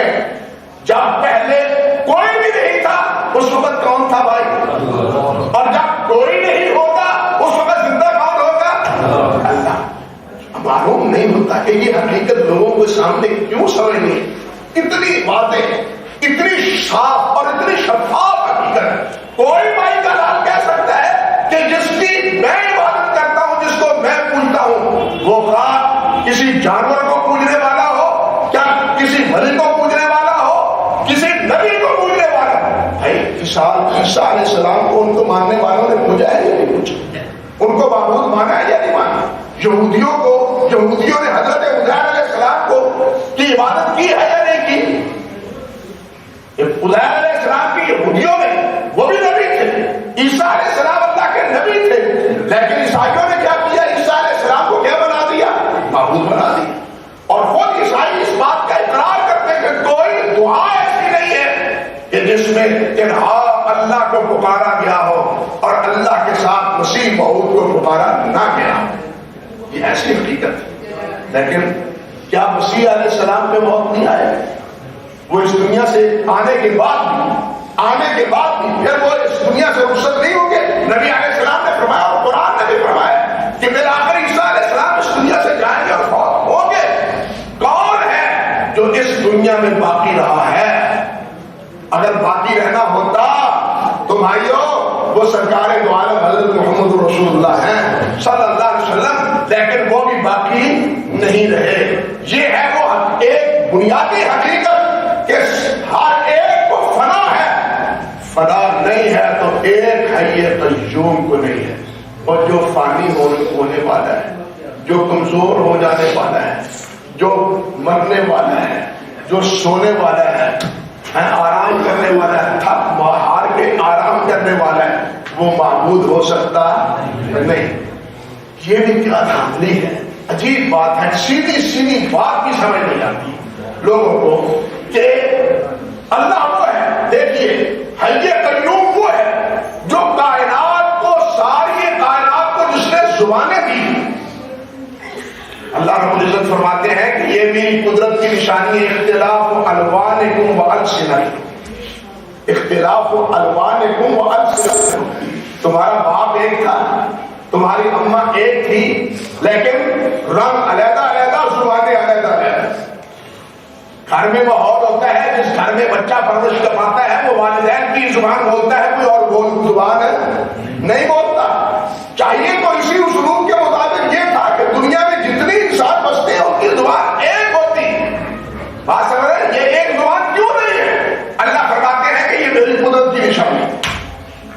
جب پہلے کوئی بھی نہیں تھا اس وقت کون تھا بھائی؟ اور جب کوئی نہیں ہوگا اس وقت زندہ کون ہوگا؟ اللہ۔ معلوم نہیں ہوتا کہ یہ حقیقت لوگوں کے سامنے کیوں سمجھنی ہے؟ اتنی باتیں، اتنی صاف اور اتنی شفاف حقیقت، کوئی بھائی کا نام کہہ سکتا ہے کہ جس کی میں عبادت کرتا ہوں، جس کو میں پوجتا ہوں، وہ خواہ کسی جانور کو پوجنے والا ہو، کیا کسی ولی کو پوجنے والا ہو، کسی نبی کو پوجنے والا ہو۔ بھائی عیسیٰ علیہ السلام کو ان کو ماننے والوں نے پوجا ہے یا نہیں پوجا؟ ان کو معبود مانا ہے یا نہیں مانا؟ یہودیوں نے حضرت عزیر علیہ السلام کو کی عبادت کی ہے یا نہیں کی؟ عزیر علیہ السلام کی یہودیوں نے، وہ بھی نبی تھے، عیسیٰ علیہ السلام اللہ کے نبی تھے، لیکن عیسائیوں نے کیا کیا؟ عیسیٰ علیہ السلام کو کیا بنا دیا؟ معبود بنا دیا۔ اور خود عیسائی اس بات کا اقرار کرتے کہ کوئی دعا ایسی نہیں ہے کہ جس میں تنہا اللہ کو پکارا گیا ہو اور اللہ کے ساتھ مسیح موعود کو پکارا نہ گیا ہو۔ یہ ایسی حقیقت ہے۔ لیکن کیا مسیح علیہ السلام پہ موت نہیں آئے؟ وہ اس دنیا سے آنے کے بعد بھی پھر وہ اس دنیا سے رخصت نہیں ہوں گے۔ نبی علیہ السلام نے فرمایا اور قرآن نے بھی فرمایا کہ بالآخر عیسیٰ علیہ السلام اس دنیا سے جائیں گے اور فوت ہوں گے۔ کون ہے جو اس دنیا میں باقی رہا ہے؟ اگر باقی رہنا ہوتا تو بھائیو وہ سرکار دو عالم حضرت محمد رسول اللہ ہیں صلی اللہ علیہ وسلم، لیکن وہ بھی باقی نہیں رہے۔ یہ ہے وہ ایک بنیادی حقیقت کہ ہر ایک کو فنا ہے، فنا نہیں ہے تو ایک حی قیوم کو نہیں ہے، اور جو فانی ہونے والا ہے، جو کمزور ہو جانے والا ہے، جو مرنے والا ہے، جو سونے والا ہے، آرام کرنے والا ہے، تھک ہار کے آرام کرنے والا ہے، وہ معبود ہو سکتا نہیں۔ یہ بھی کیا دھاندلی ہے، عجیب بات ہے، سیدھی بات بھی سمجھ نہیں آتی لوگوں کو کہ اللہ وہ ہے، دیکھیے حی قیوم وہ ہے جو کائنات کو، ساری کائنات کو جس نے زبانیں دی۔ اللہ رب العزت فرماتے ہیں کہ یہ میری قدرت کی نشانی ہے، اختلاف الوانکم والسنتکم، اختلاف الوانکم والسنتکم۔ تمہارا باپ ایک تھا، تمہاری اماں ایک تھی، لیکن رنگ علیحدہ علیحدہ، زبانیں علیحدہ علیحدہ۔ گھر میں ماحول ہوتا ہے، جس گھر میں بچہ پرورش پاتا ہے وہ والدین کی زبان بولتا ہے، کوئی اور زبان نہیں بولتا۔ چاہیے تو اسی اسلوب کے مطابق یہ تھا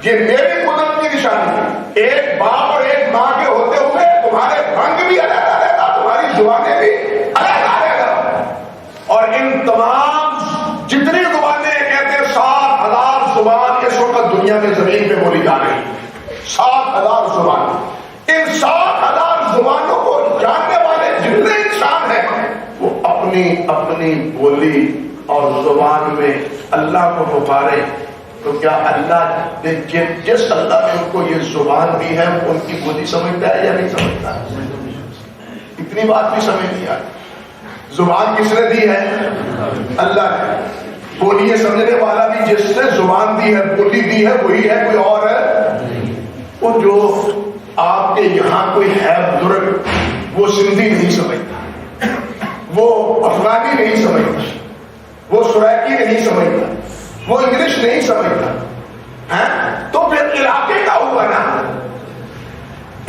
یہ میری قدرت کی نشانی ہے۔ ایک باپ اور ایک ماں کے ہوتے ہوئے تمہارے رنگ بھی علیحدہ رہتا، تمہاری زبانیں بھی علیحدہ رہتا، اور ان تمام جتنی زبانیں کہتے ہیں 7,000 زبان اس وقت دنیا میں زمین پہ بولی جا رہی ہے، 7,000 زبان۔ ان 7,000 زبانوں کو جاننے والے جتنے انسان ہیں وہ اپنی اپنی بولی اور زبان میں اللہ کو پکارے، تو کیا اللہ نے جس اللہ نے ان کو یہ زبان دی ہے ان کی بولی سمجھتا ہے یا نہیں سمجھتا؟ اتنی بات بھی سمجھ نہیں آئی۔ زبان کس نے دی ہے؟ اللہ نے۔ بولیے سمجھنے والا بھی جس نے زبان دی ہے، بولی دی ہے، وہی ہے، کوئی اور ہے؟ وہ جو آپ کے یہاں کوئی ہے بزرگ، وہ سندھی نہیں سمجھتا، وہ افغانی نہیں سمجھتا، وہ سرائکی نہیں سمجھتا، وہ انگلش نہیں سمجھتا، تو پھر علاقے کا ہوا نا،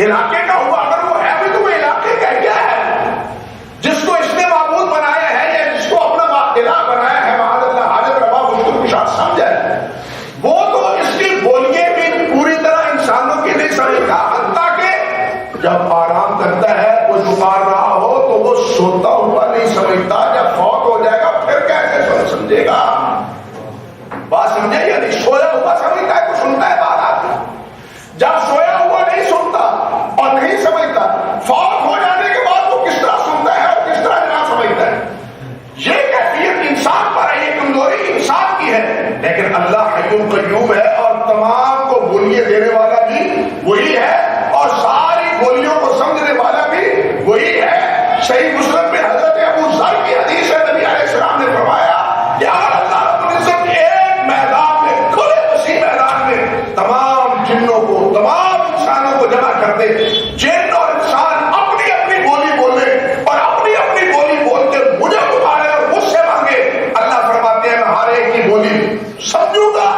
علاقے کا ہوا۔ اگر وہ ہے بھی تو وہ علاقے کا کیا ہے؟ جس کو اس نے معبود بنایا ہے یا جس کو اپنا الہ بنایا ہے، معاذ اللہ حاجت روا مشکل کشا سمجھا ہے، وہ تو اس کی بولیے بھی پوری طرح انسانوں کی نہیں سمجھتا، حتیٰ کہ جب آرام کرتا ہے کوئی پکار رہا ہو تو وہ سوتا ہوا نہیں سمجھتا، جب فوت ہو جائے گا پھر کیسے سمجھے گا؟ بات سمجھے یا نہیں؟ سویا ہوا سمجھتا ہے، کوئی سنتا ہے بات آپ کی، جب سویا ہوا نہیں سنتا اور نہیں سمجھتا، فوت ہو جانے کے بعد وہ کس طرح سنتا ہے اور کس طرح نہ سمجھتا ہے؟ یہ کیفیت انسان پر ہے، یہ کمزوری انسان کی ہے، لیکن اللہ حی قیوم ہے اور تمام کو بولیے دینے والا بھی وہی ہے اور ساری بولیوں کو سمجھنے والا بھی وہی ہے۔ صحیح مسلم میں حضرت ابو ذر کی حدیث ہے، نبی علیہ السلام نے فرمایا کہ اگر اللہ رب العزت ایک میدان میں، کھلے وسیع میدان میں تمام جنوں کو، تمام انسانوں کو جمع کر دے، جن اور انسان اپنی اپنی بولی بولے اور اپنی اپنی بولی بول کے مجھے پکارے اور مجھ سے مانگے، اللہ فرماتے ہیں میں ہر ایک کی بولی سمجھوں گا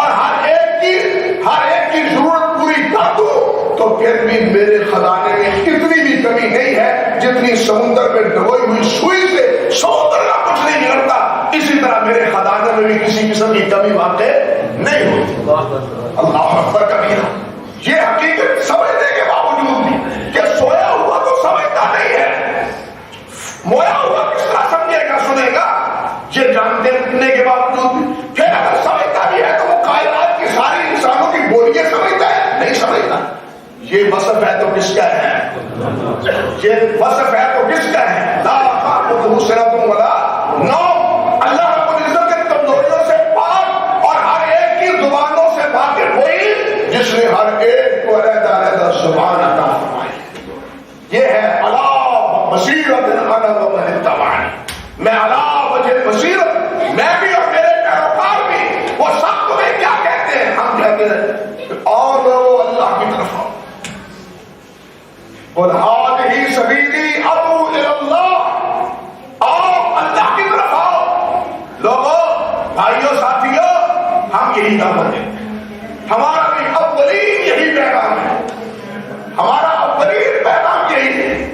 اور ہر ایک کی ضرورت پوری کر دوں، تو پھر بھی میرے خزانے میں اتنی بھی کمی نہیں ہے جتنی سمندر میں ڈبوئی ہوئی سوئی سے سمندر کا کچھ نہیں نکلتا، اسی طرح میرے خزانے میں بھی کسی قسم کی کمی واقع نہیں ہوتی۔ اللہ اکبر کبیرہ۔ یہ حقیقت سمجھنے کے باوجود بھی کہ سویا ہوا تو سمجھتا نہیں ہے، مویا ہوا کس طرح سمجھے گا، سنے گا، یہ جاننے کے باوجود پھر اگر سمجھتا بھی ہے تو وہ کائنات کی ساری انسانوں کی بولیاں سمجھتا ہے؟ نہیں سمجھتا۔ یہ وصف ہے تو کس کا ہے؟ یہ وصف ہے تو کس کا ہے؟ لا تأخذہ سنۃ ولا نوم۔ اللہ رب العزت کے کمزوریوں سے پاک اور ہر ایک کی زبانوں سے واقف وہی جس نے ہر ایک کو علیحدہ علیحدہ زبان عطا فرمائی۔ یہ ہے علی بصیرۃ انا ومن اتبعنی، میں علی وجہ بصیرت، میں بھی اور میرے پیروکار بھی۔ وہ سب تمہیں کیا کہتے ہیں؟ ہم کہتے ہیں اور لوگوں اللہ کی طرف آؤ، قل ھذہ سبیلی ادعو الی اللہ، آؤ اللہ کی طرف آؤ۔ لوگوں، بھائیوں، ساتھیوں، ہم یہی دعوت ہیں، ہمارا بھی اولین یہی پیغام ہے، ہمارا اولین پیغام یہی ہے۔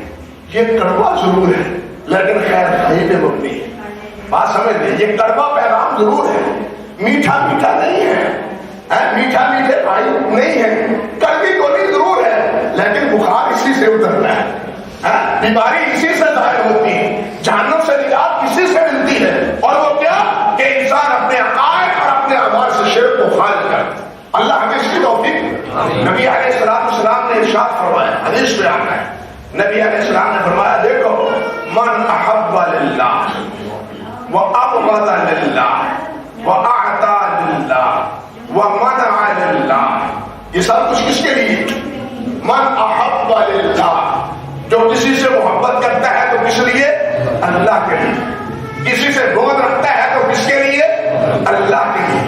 یہ کڑوا ضرور ہے لیکن خیر خواہی پہ مبنی ہے، بات سمجھ لیں، یہ کڑوا پیغام ضرور ہے، میٹھا میٹھا نہیں ہے، میٹھا میٹھے بھائی نہیں ہے، کڑوی گولی ضرور ہے لیکن بخار اسی سے اترتا ہے، بیماری اسی سے ظاہر ہوتی ہے، جہنم سے نجات اسی سے ملتی ہے، اور وہ کیا کہ انسان اپنے عقائد اور اپنے اعمال سے شرک کو خارج کرے۔ اللہ ہمیں اس کی توفیق۔ نبی علیہ السلام نے ارشاد فرمایا، حدیث میں آتا ہے، نبی علیہ السلام نے فرمایا دیکھو، من احب للہ وابغض للہ واعطى للہ ومنع للہ، یہ سب کچھ کس کے لیے؟ من احب للہ، جو کسی سے محبت کرتا ہے تو کس لیے؟ اللہ کے لیے۔ کسی سے بغض رکھتا ہے تو کس کے لیے؟ اللہ کے لیے۔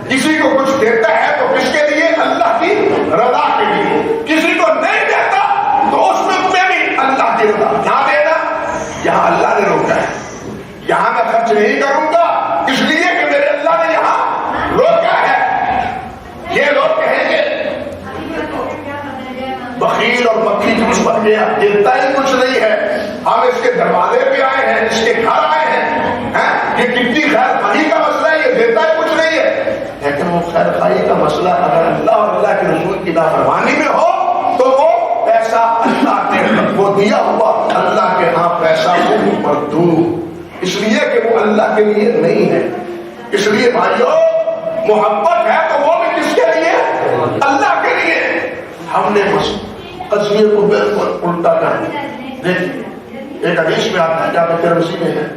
کسی کو کچھ دیتا ہے تو کس کے لیے؟ اللہ کی رضا کے لیے۔ کسی کو نہیں دیتا تو اس میں بھی اللہ کی رضا۔ یہاں دینا، یہاں اللہ نے روکا ہے، یہاں میں خرچ نہیں کروں گا اس لیے کہ میرے اللہ نے یہاں روکا ہے۔ یہ لوگ کہیں گے بخیل اور مکھی جوس بن گیا، دیتا ہی کچھ نہیں ہے، ہم اس کے دروازے پہ آئے ہیں، اس کے گھر آئے ہیں، یہ کتنی خیر خواہی کا مسئلہ ہے، یہ دیتا ہی کچھ نہیں ہے۔ لیکن وہ خیر خواہی کا مسئلہ اگر اللہ نافرمانی میں ہو تو وہ پیسہ اللہ کے وہ دیا ہوا اللہ کے ہاں پیسہ وہ مردود، اس لیے کہ وہ اللہ کے لیے نہیں ہے۔ اس لیے بھائیو محبت ہے تو وہ بھی کس کے لیے؟ اللہ کے لیے۔ ہم نے قضیے کو بالکل الٹا کر دیا۔ دیکھیے ایک حدیث میں آتا ہے، جامع ترمذی میں ہے،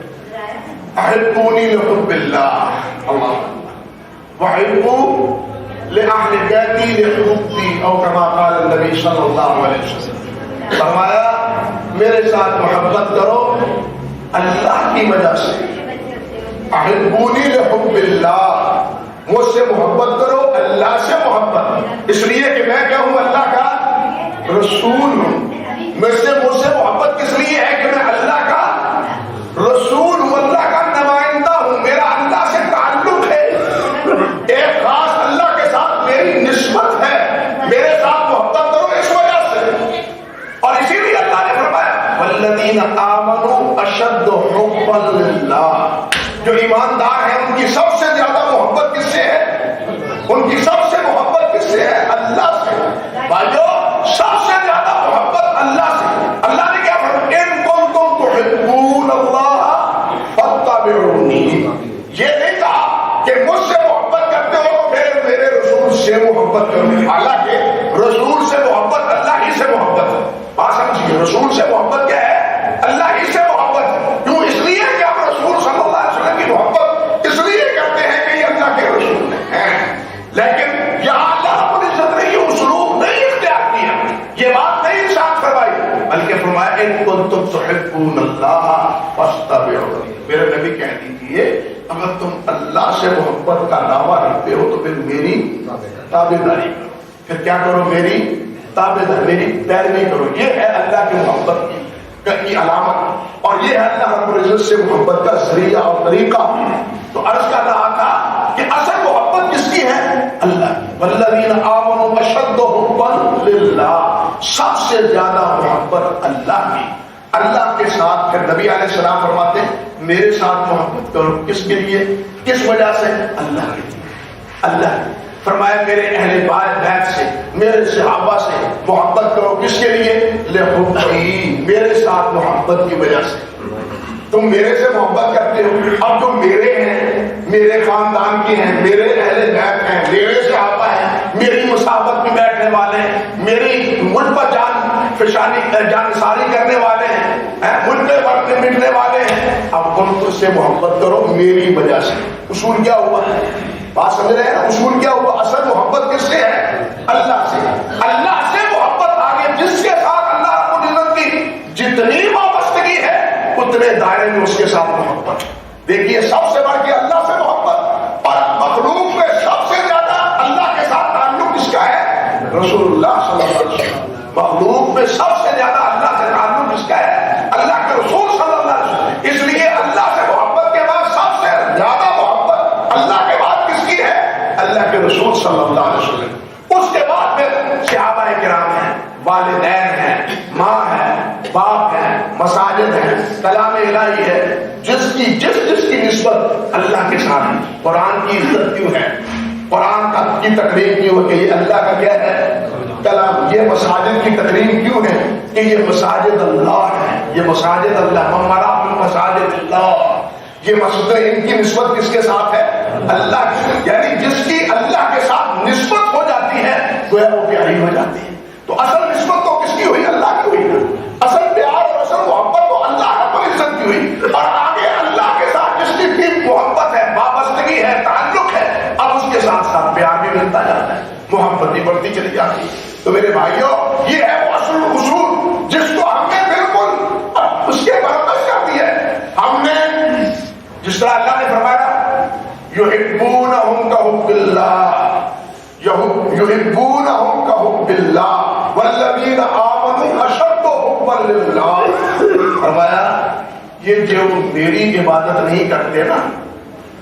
احبونی لحب اللہ اللہ وحبوا لأہل بیتی لحبی، او کما قال النبی صلی اللہ علیہ وسلم، فرمایا میرے ساتھ محبت کرو اللہ کی وجہ سے، احبونی لحب اللہ، مجھ سے محبت کرو اللہ سے محبت، اس لیے کہ میں کیا ہوں؟ اللہ کا رسول ہوں۔ مجھ سے محبت کس لیے ہے کہ میں اللہ کا رسول ہوں، اللہ کا نمائندہ ہوں، میرا اللہ سے تعلق ہے، ایک خاص اللہ کے ساتھ میری نسبت ہے، میرے ساتھ محبت کرو اس وجہ سے۔ اور اسی لیے اللہ نے فرمایا والذین آمنوا اشد حبا للہ، جو ایماندار ہیں ان کی سب سے زیادہ محبت کس سے ہے؟ ان کی سب سے محبت کس سے ہے؟ اللہ سے۔ بھائیو سب سے زیادہ محبت اللہ سے۔ اللہ نے کیا فرمایا؟ ان کنتم تحبون اللہ فاتبعونی، یہ نہیں کہا کہ مجھ سے محبت کرتے ہو تو پھر میرے رسول سے محبت کرو، حالانکہ رسول سے محبت اللہ ہی سے محبت ہے۔ بات سمجھیے، رسول سے محبت کیا ہے؟ اللہ ہی سے محبت ہے۔ کیوں؟ اس لیے کہ ہم رسول صلی اللہ علیہ وسلم کی محبت اس لیے کرتے ہیں کہ یہ اللہ کے رسول ہیں، لیکن یہاں اللہ رب العزت نے یہ اسلوب نہیں اختیار کیا، یہ بات نہیں ارشاد فرمائی، بلکہ فرمایا ان کنتم تحبون اللہ فاتبعونی، میرے نبی کہہ دیجیے اگر تم اللہ سے محبت کا دعویٰ رکھتے ہو تو پھر میری تابعداری کرو، پھر کیا کرو؟ میری تابعداری، میری پیروی کرو۔ یہ ہے اللہ کی محبت کی علامت، اور یہ ہے اللہ رب العزت سے محبت کا ذریعہ اور طریقہ۔ تو عرض کر رہا تھا کہ اصل محبت کس کی ہے؟ اللہ کی۔ والذین آمنوا اشد حبا للہ، سب سے زیادہ محبت اللہ کی، اللہ کے ساتھ۔ پھر نبی علیہ السلام فرماتے ہیں میرے ساتھ محبت کرو، کس کے لیے؟ کس وجہ سے؟ اللہ کے لیے، اللہ کی۔ فرمایا میرے اہل بیت سے، میرے صحابہ سے محبت کرو، کس کے لیے؟ لحبی، میرے ساتھ محبت کی وجہ سے۔ تم میرے سے محبت کرتے ہو، اب تم میرے ہیں، میرے خاندان کے ہیں، میرے اہل بیت ہیں، میرے صحابہ ہیں، میری مصاحبت میں بیٹھنے والے ہیں، میری مجھ پر جان نثاری کرنے والے ہیں، مجھ پہ مٹنے والے ہیں، اب تم تجھ سے محبت کرو میری وجہ سے۔ اصول کیا ہوا؟ بات سمجھ رہے ہیں؟ اصول کیا ہوا؟ اصل محبت کس سے ہے؟ اللہ سے۔ اللہ سے محبت آگے، جس کے ساتھ اللہ رب العزت کی جتنی وابستگی ہے اتنے دائرے میں اس کے ساتھ محبت۔ دیکھیے سب سے بڑھ کے اللہ سے محبت، اور مخلوق میں سب سے زیادہ اللہ کے ساتھ تعلق کس کا ہے؟ رسول اللہ صلی اللہ علیہ وسلم۔ مخلوق میں سب سے زیادہ اللہ سے تعلق کس کا ہے؟ اللہ کے رسول صلی اللہ علیہ وسلم۔ اس لیے اللہ سے محبت کے بعد سب سے زیادہ محبت اللہ کے بعد کس کی ہے؟ اللہ کے رسول صلی اللہ علیہ وسلم۔ اس کے بعد پھر صحابہ کرام ہیں، والدین ہیں، ماں ہے، باپ ہے، مساجد ہے، کلام الہی ہے، جس کی نسبت اللہ کے ساتھ ہے۔ قرآن کی عزت کیوں ہے؟ قرآن کی تقریم کیوں ہے کہ یہ اللہ کا کیا ہے؟ کلام۔ یہ مساجد کی تقریم کیوں ہے کہ یہ مساجد اللہ ہے، یہ مساجد اللہ، ہمارا مساجد اللہ، یہ مسجد، ان کی نسبت کس کے ساتھ ہے؟ اللہ کی، یعنی جس کی اللہ کے ساتھ نسبت ہو جاتی ہے گویا وہ پیاری ہو جاتی ہے۔ تو اصل نسبت تو کس کی ہوئی؟ اللہ کی ہوئی نا۔ اصل پیار اور اصل محبت تو اللہ رب العزت کی ہوئی، اور آگے اللہ کے ساتھ جس کی محبت ہے، وابستگی ہے، تعلق ہے، اب اس کے ساتھ ساتھ پیار بھی ملتا جاتا ہے، محبت بھی بڑھتی چلی جاتی ہے۔ تو میرے بھائیوں یہ ہے وہ اصول جس کو ہم نے بالکل اس کے برعکس کر دیا ہے۔ ہم نے جس طرح اللہ نے فرمایا یحبونہم کحب اللہ، یحبونہم کحب اللہ والذین آمنوا اشد حبا للہ، فرمایا یہ جو میری عبادت نہیں کرتے نا،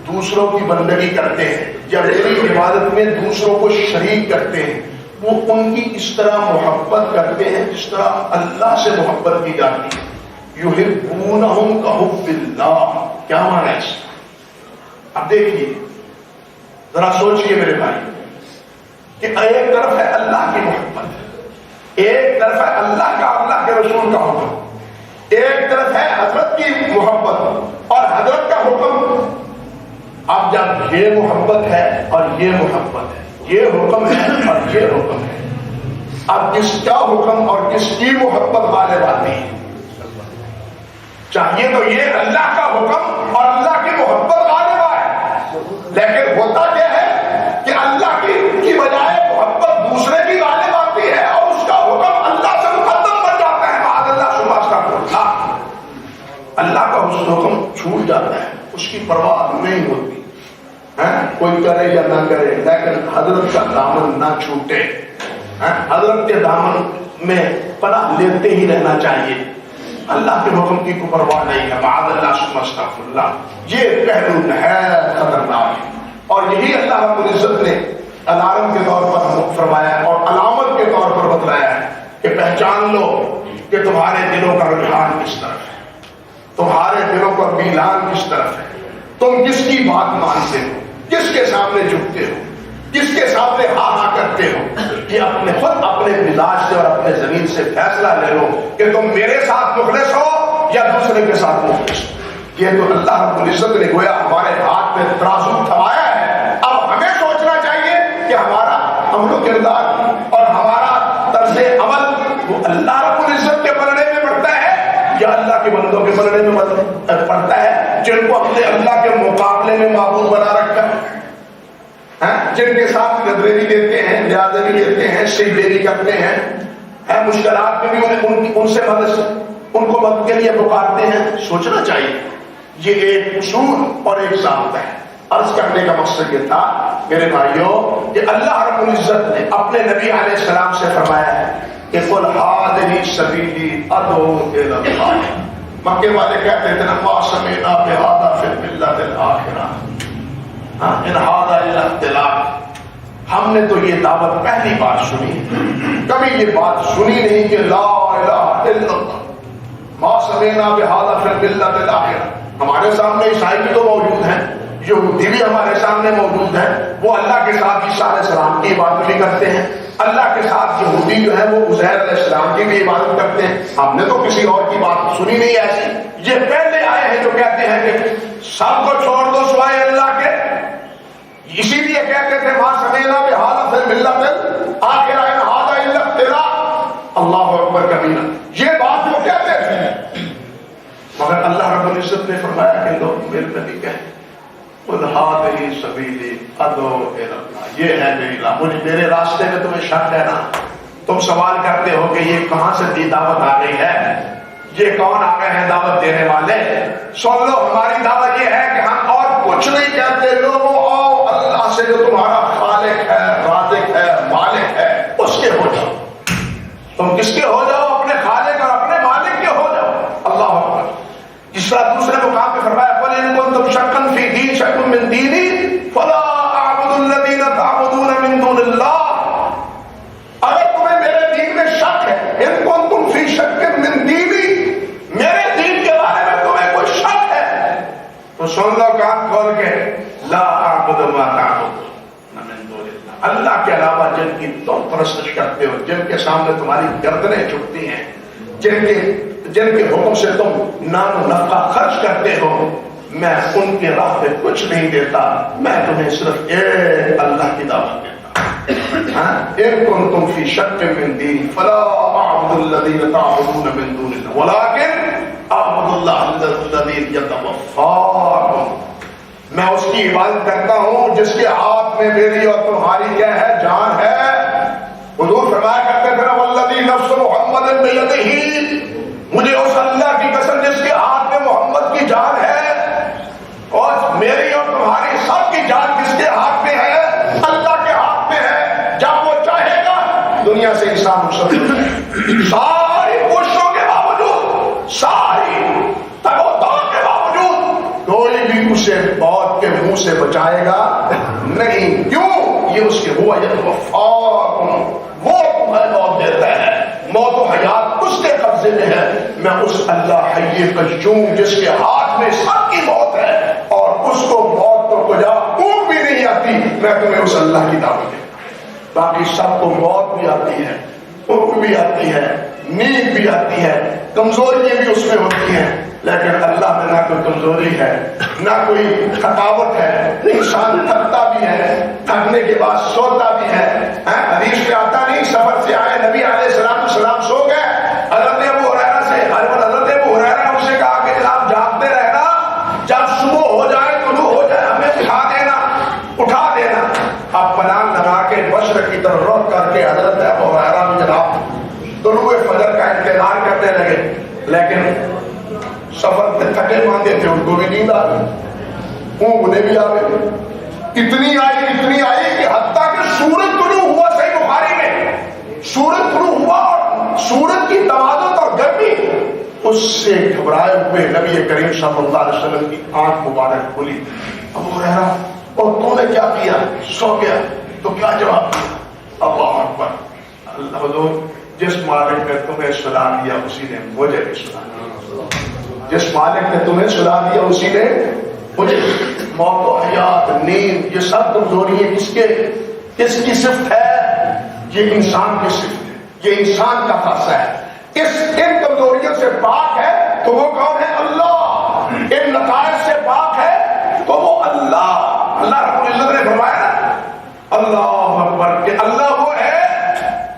دوسروں کی بندگی کرتے ہیں یا میری عبادت میں دوسروں کو شریک کرتے ہیں، وہ ان کی اس طرح محبت کرتے ہیں جس طرح اللہ سے محبت کی جاتی ہے۔ یحبونہم کحب اللہ، کیا معنی ہے اس؟ اب دیکھیے ذرا سوچئے میرے بھائی، کہ ایک طرف ہے اللہ کی محبت، ایک طرف ہے اللہ کا اللہ کے رسول کا حکم، ایک طرف ہے حضرت کی محبت اور حضرت کا حکم۔ اب جب یہ محبت ہے اور یہ محبت ہے، یہ حکم ہے اور یہ حکم ہے، اب کس کا حکم اور کس کی محبت غالب آتی ہے؟ چاہیے تو یہ اللہ کا حکم اور اللہ کی محبت غالب آئے، لیکن ہوتا کیا ہے کہ اللہ کی بجائے محبت دوسرے کی غالب آتی ہے اور اس کا حکم اللہ سے مقدم بن جاتا ہے۔ معاذ اللہ سبحانہ کا تھا، اللہ کا اس حکم چھوٹ جاتا ہے، اس کی پرواہ نہیں ہوتی، کوئی کرے یا نہ کرے، لیکن حضرت کا دامن نہ چھوٹے، حضرت کے دامن میں پناہ لیتے ہی رہنا چاہیے، اللہ کے حکم کی کوئی پرواہ نہیں ہے۔ معاذ اللہ ثم استغفر اللہ، یہ پہلو نہایت خطرناک ہے، اور یہی اللہ رب العزت نے الارم کے طور پر فرمایا ہے اور علامت کے طور پر بتلایا ہے کہ پہچان لو کہ تمہارے دلوں کا رجحان کس طرف ہے، تمہارے دلوں کا میلان کس طرف ہے، تم کس کی بات مانتے ہو، کس کے سامنے جھکتے ہو، کس کے سامنے ہاں کرتے ہو۔ یہ اپنے خود اپنے مزاج سے اور اپنے زمین سے فیصلہ لے لو کہ تم میرے ساتھ مخلص ہو یا دوسرے کے ساتھ مخلص ہو۔ یہ تو اللہ رب العزت نے گویا ہمارے ہاتھ میں ترازو تھمایا ہے، اب ہمیں سوچنا چاہیے کہ ہمارا عمل و کردار اور ہمارا طرز عمل وہ اللہ رب العزت کے پلڑے میں پڑتا ہے یا اللہ کے بندوں کے پلڑے میں پڑتا ہے جن کو اپنے اللہ کے مقابلے میں معبود بنا رکھا ہے، جن کے ساتھ نظریں بھی دیتے ہیں، لیاذیں بھی دیتے ہیں، سجدے بھی کرتے ہیں، مشکلات میں بھی ان سے مدد ان کو مدد کے لیے پکارتے ہیں۔ سوچنا چاہیے، یہ ایک اصول اور ایک ضابطہ ہے۔ عرض کرنے کا مقصد یہ تھا میرے بھائیوں کہ اللہ رب العزت نے اپنے نبی علیہ السلام سے فرمایا ہے کہ قل ھذہ سبیلی ادعو الی اللہ۔ مکے والے کہتے تھے ما سمعنا بھذا فی الملۃ الاخرہ ان ھذا الا اختلاق، ہم نے تو یہ دعوت پہلی بار سنی، کبھی یہ بات سنی نہیں کہ لا الہ الا اللہ، ما سمعنا بھذا فی الملۃ الاخرہ۔ ہمارے سامنے عیسائی بھی تو موجود ہیں، یہودی بھی ہمارے سامنے موجود ہیں، وہ اللہ کے ساتھ عیسیٰ علیہ السلام کی عبادت بھی کرتے ہیں، اللہ کے ساتھ یہودی جو ہے وہ عزیر علیہ السلام کی بھی عبادت کرتے ہیں، ہم نے تو کسی اور کی بات سنی نہیں ایسی۔ یہ پہلے آئے ہیں جو کہتے ہیں کہ سب کو چھوڑ دو سوائے اللہ کے، اسی لیے کہتے تھے ما سمعنا بھذا فی الملۃ الاخرہ ان ھذا الا اختلاق، اللہ اکبر کبیرہ، یہ بات وہ کہتے تھے، مگر اللہ رب العزت نے فرمایا کہ لوگ میرے نبی کہیں قل ھذہ سبیلی ادعو الی اللہ، یہ ہے میری راہ، مجھے میرے راستے میں تمہیں شک ہے نا، تم سوال کرتے ہو کہ یہ کہاں سے دی دعوت آ گئی ہے، یہ کون آ گئے ہیں دعوت دینے والے؟ سن لو، ہماری دعوت یہ ہے کہ ہم اور کچھ نہیں کہتے، لوگوں آؤ اللہ سے جو تمہارا خالق ہے، رازق ہے، مالک ہے، اس کے ہو جاؤ، تم کس کے ہو جاؤ؟ اپنے خالق اور اپنے مالک کے ہو جاؤ۔ اللہ اکبر۔ جس طرح دوسرے مقام پہ فرمایا قل ان کنتم شکا فی دین شک من دینی فلا اعبد الذین تعبدون من دون اللہ، اگر تمہیں میرے دین میں شک ہے، ان کنتم فی شک من دینی، میرے دین کے بارے میں تمہیں کوئی شک ہے تو سن لو کان کھول کے، لا اعبد ما تعبدون من دون اللہ، اللہ کے علاوہ جن کی تم پرستش کرتے ہو، جن کے سامنے تمہاری گردنیں جھکتی ہیں، جن کے حکم سے تم نان و نفقہ خرچ کرتے ہو، میں ان کے راہ پہ کچھ نہیں دیتا، میں تمہیں صرف ایک اللہ کی دعوت دیتا۔ ان کنتم فی شک من دین فلا اعبد الذین تعبدون من دون اللہ ولکن اعبد اللہ الذی یتوفاکم، میں اس کی عبادت کرتا ہوں جس کے ہاتھ میں میری اور تمہاری کیا ہے؟ جان ہے۔ حضور فرمایا کرتے تھے والذی نفس محمد بیدہ، مجھے اس اللہ کی قسم جس کے ہاتھ میں محمد کی جان ہے، اور میری اور تمہاری سب کی جان کس کے ہاتھ میں ہے؟ اللہ کے ہاتھ میں ہے۔ جب وہ چاہے گا دنیا سے انسان رخصت ہو جائے، ساری کوششوں کے باوجود، ساری تگ و دو کے باوجود کوئی بھی اسے موت کے منہ سے بچائے گا نہیں۔ کیوں؟ یہ اس کے ہوا یتوفاکم، وہ تمہیں موت دیتا ہے، موت و حیات اس کے قبضے میں ہے۔ میں اس اللہ حی قیوم جس کے ہاتھ میں سب کی موت ہے اور اس کو موت کو کجا اونگ بھی نہیں آتی، میں تمہیں اس اللہ کی دعوت دیتا ہوں۔ باقی سب کو موت بھی آتی ہے، بھوک بھی آتی ہے، نیند بھی آتی ہے، کمزوریاں بھی اس میں ہوتی ہیں، لیکن اللہ میں نہ کوئی کمزوری ہے، نہ کوئی تھکاوٹ ہے، انسان تھکتا بھی ہے، تھکنے کے بعد سوتا بھی ہے۔ حدیث میں آتا نہیں، سفر سے آئے نبی علیہ السلام سو گئے، حضرت ابو ہریرہ سے حضرت ابو ہریرہ نے اسے کہا کہ جناب جاگتے رہنا، جب صبح ہو جائے طلوع ہو جائے ہمیں اٹھا دینا۔ اب پناہ لگا کے مشرق کی طرف رخ کر کے حضرت ابو ہریرہ بھی جناب طلوع فجر کا انتظار کرنے لگے، لیکن سفر میں تھکے ماندے تھے، ان کو بھی نیند آ گئی، انہیں بھی آ گئی، اتنی آئی کہ حتیٰ کہ سورج طلوع ہوا، صحیح بخاری میں سورج طلوع ہوا اور سورج کی تواضع اور گرمی اس سے گھبرائے ہوئے نبی کریم صلی اللہ علیہ وسلم کی آنکھ مبارک کھلی۔ ابو ہریرہ اور تو نے کیا کیا؟ سو گیا تو کیا جواب دیا؟ اللہ اکبر، اللہ حضور جس مالک نے تمہیں سلا دیا اسی نے مجھے بھی سلا دیا، جس مالک نے تمہیں سلا دیا اسی نے مجھے۔ موت و حیات، نیند، یہ سب کمزوری ہے کس کی صفت ہے؟ یہ انسان کی صفت ہے، یہ انسان کا خاصہ ہے۔ ان کمزوریوں سے پاک ہے تو وہ کون ہے؟ اللہ۔ ان نتائج سے پاک ہے تو وہ اللہ۔ اللہ رب العزت نے فرمایا نا، اللہ اکبر، کہ اللہ وہ ہے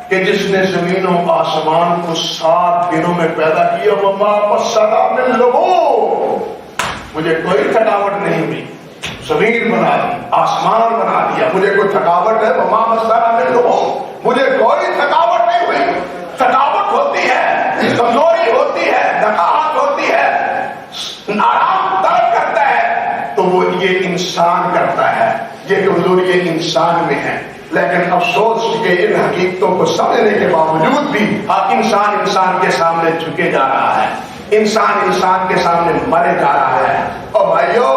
کہ جس نے زمین و آسمان کو 7 دنوں میں پیدا کیا، وما مسنا من لغوب، مجھے کوئی تھکاوٹ نہیں ہوئی، زمین بنا دی، آسمان بنا دیا، مجھے کوئی تھکاوٹ ہے؟ وما مسنا من لغوب، مجھے کوئی تھکاوٹ نہیں ہوئی۔ تھکاوٹ ہوتی ہے، کمزوری ہوتی ہے، نقاہت ہوتی ہے، آرام طلب کرتا ہے تو وہ یہ انسان کرتا ہے، یہ کمزوری یہ انسان میں ہے۔ لیکن افسوس کہ ان حقیقتوں کو سمجھنے کے باوجود بھی انسان کے سامنے جھکے جا رہا ہے، انسان کے سامنے مرے جا رہا ہے۔ اور بھائیو،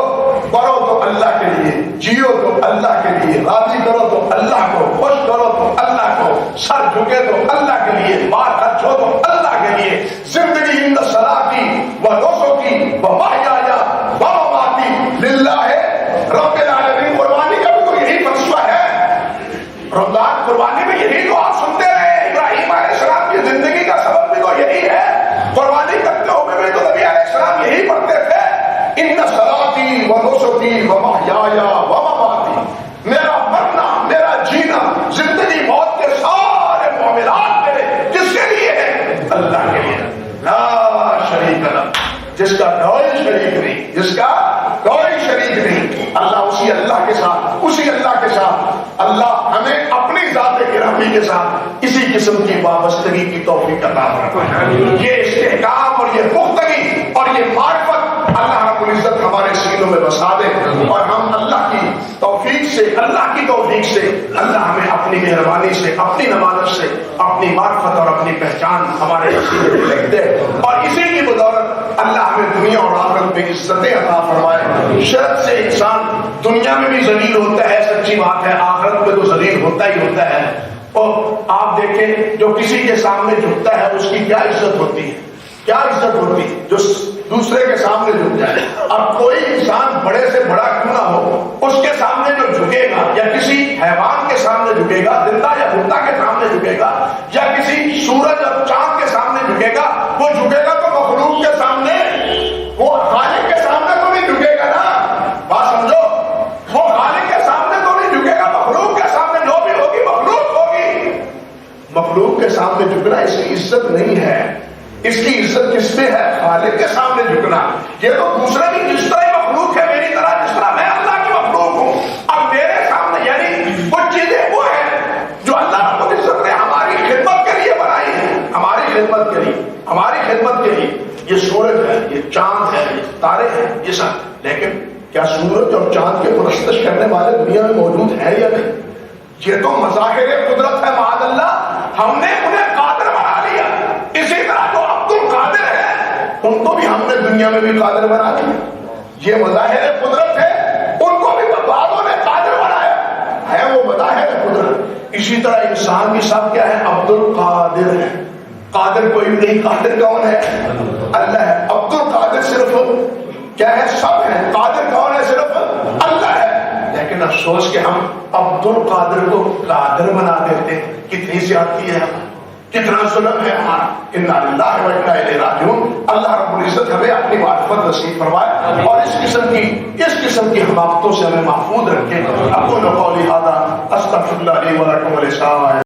مرو تو اللہ کے لیے، جیو تو اللہ کے لیے، راضی کرو تو اللہ کو، خوش کرو تو اللہ کو، سر جھکے تو اللہ کے لیے، بات خرچ ہو تو اللہ کے لیے۔ زندگی ان صلاتی و نسکی و محیایا و مماتی للہ رب العالمین، قربانی کا بھی تو یہی فلسفہ ہے۔ رمضان قربانی میں یہی تو آپ سنتے رہے، ابراہیم علیہ السلام کی زندگی کا سبب بھی تو یہی ہے۔ قربانی کرتے ہوئے بھی تو نبی علیہ السلام یہی پڑھتے تھے، ان صلاتی و نسکی و محیایا و مماتی، میرا مرنا، میرا جینا، زندگی موت کے سارے معاملات میرے کس کے لیے ہیں؟ اللہ کے لیے، لا شریک لہ، جس کا کوئی شریک نہیں، جس کا کوئی شریک نہیں۔ اللہ کے ساتھ، اسی اللہ کے ساتھ، اللہ ہمیں اپنی ذات گرامی کے ساتھ اسی قسم کی وابستگی کی توفیق عطا فرمائے۔ یہ استحکام اور یہ پختگی اور یہ معرفت اللہ رب العزت ہمارے سینوں میں بسا دے، اور ہم اللہ کی توفیق سے اللہ ہمیں اپنی مہربانی سے، اپنی نمازت سے اپنی معرفت اور اپنی پہچان ہمارے سینے میں لکھ دے، اور اسی کی بدولت اللہ ہمیں دنیا اور آخرت میں عزتیں عطا فرمائے۔ شرط سے انسان دنیا میں بھی ذلیل ہوتا ہے، سچی بات ہے، آخرت میں تو ذلیل ہوتا ہی ہوتا ہے۔ اور آپ دیکھیں جو کسی کے سامنے جھکتا ہے اس کی کیا عزت ہوتی ہے، کیا عزت ہوتی ہے جو دوسرے کے سامنے جھک جائے۔ اب کوئی انسان بڑے سے بڑا کیوں نہ ہو، اس کے سامنے جو جھکے گا، یا کسی حیوان کے سامنے جھکے گا، زندہ یا مردہ کے سامنے جھکے گا، یا کسی سورج اور چاند کے سامنے جھکے گا، وہ جھکے گا تو مخلوق کے سامنے، وہ خالق کے سامنے تو نہیں جھکے گا نا، بات سمجھو، وہ خالق کے سامنے تو نہیں جھکے گا، مخلوق کے سامنے جو بھی ہوگی مخلوق ہوگی۔ مخلوق کے سامنے جھکنا اس کی عزت نہیں ہے، اس کی عزت کس میں ہے؟ خالق کے سامنے جھکنا۔ یہ تو دوسرے بھی جس طرح مخلوق ہے میری طرح، جس طرح میں اللہ کی مخلوق ہوں، اب میرے سامنے یعنی وہ چیزیں وہ ہیں جو اللہ رب العزت نے ہماری خدمت کے لیے بنائی ہیں، ہماری خدمت کے لیے۔ یہ سورج ہے، یہ چاند ہے، یہ تارے ہیں، یہ سب، لیکن کیا سورج اور چاند کے پرستش کرنے والے دنیا میں موجود ہیں یا نہیں؟ یہ تو مظاہر قدرت ہے، معاذ اللہ، ہم نے انہیں قادر بنا لیا۔ اسی طرح جو عبد القادر ہے ان کو بھی ہم نے دنیا میں بھی قادر بنا لیا۔ یہ مظاہر قدرت ہے، ان کو بھی بعضوں نے قادر بنایا ہے، وہ مظاہر قدرت۔ اسی طرح انسان بھی سب کیا ہے؟ عبد القادر ہے۔ قادر کوئی نہیں، قادر کون ہے؟ اللہ ہے۔ عبد القادر صرف کیا ہے؟ سب ہے۔ قادر کون ہے؟ صرف اللہ ہے۔ لیکن افسوس کہ ہم عبد القادر کو قادر بنا دیتے ہیں. کتنی زیادتی ہے, کتنا ظلم ہے ہمارا. انا للہ و انا الیہ راجعون. اللہ رب العزت ہمیں اپنی معرفت نصیب فرمائے اور اس قسم کی حماقتوں سے ہمیں محفوظ رکھے. اقول قولی ھذا استغفر اللہ لی و لکم ولسائر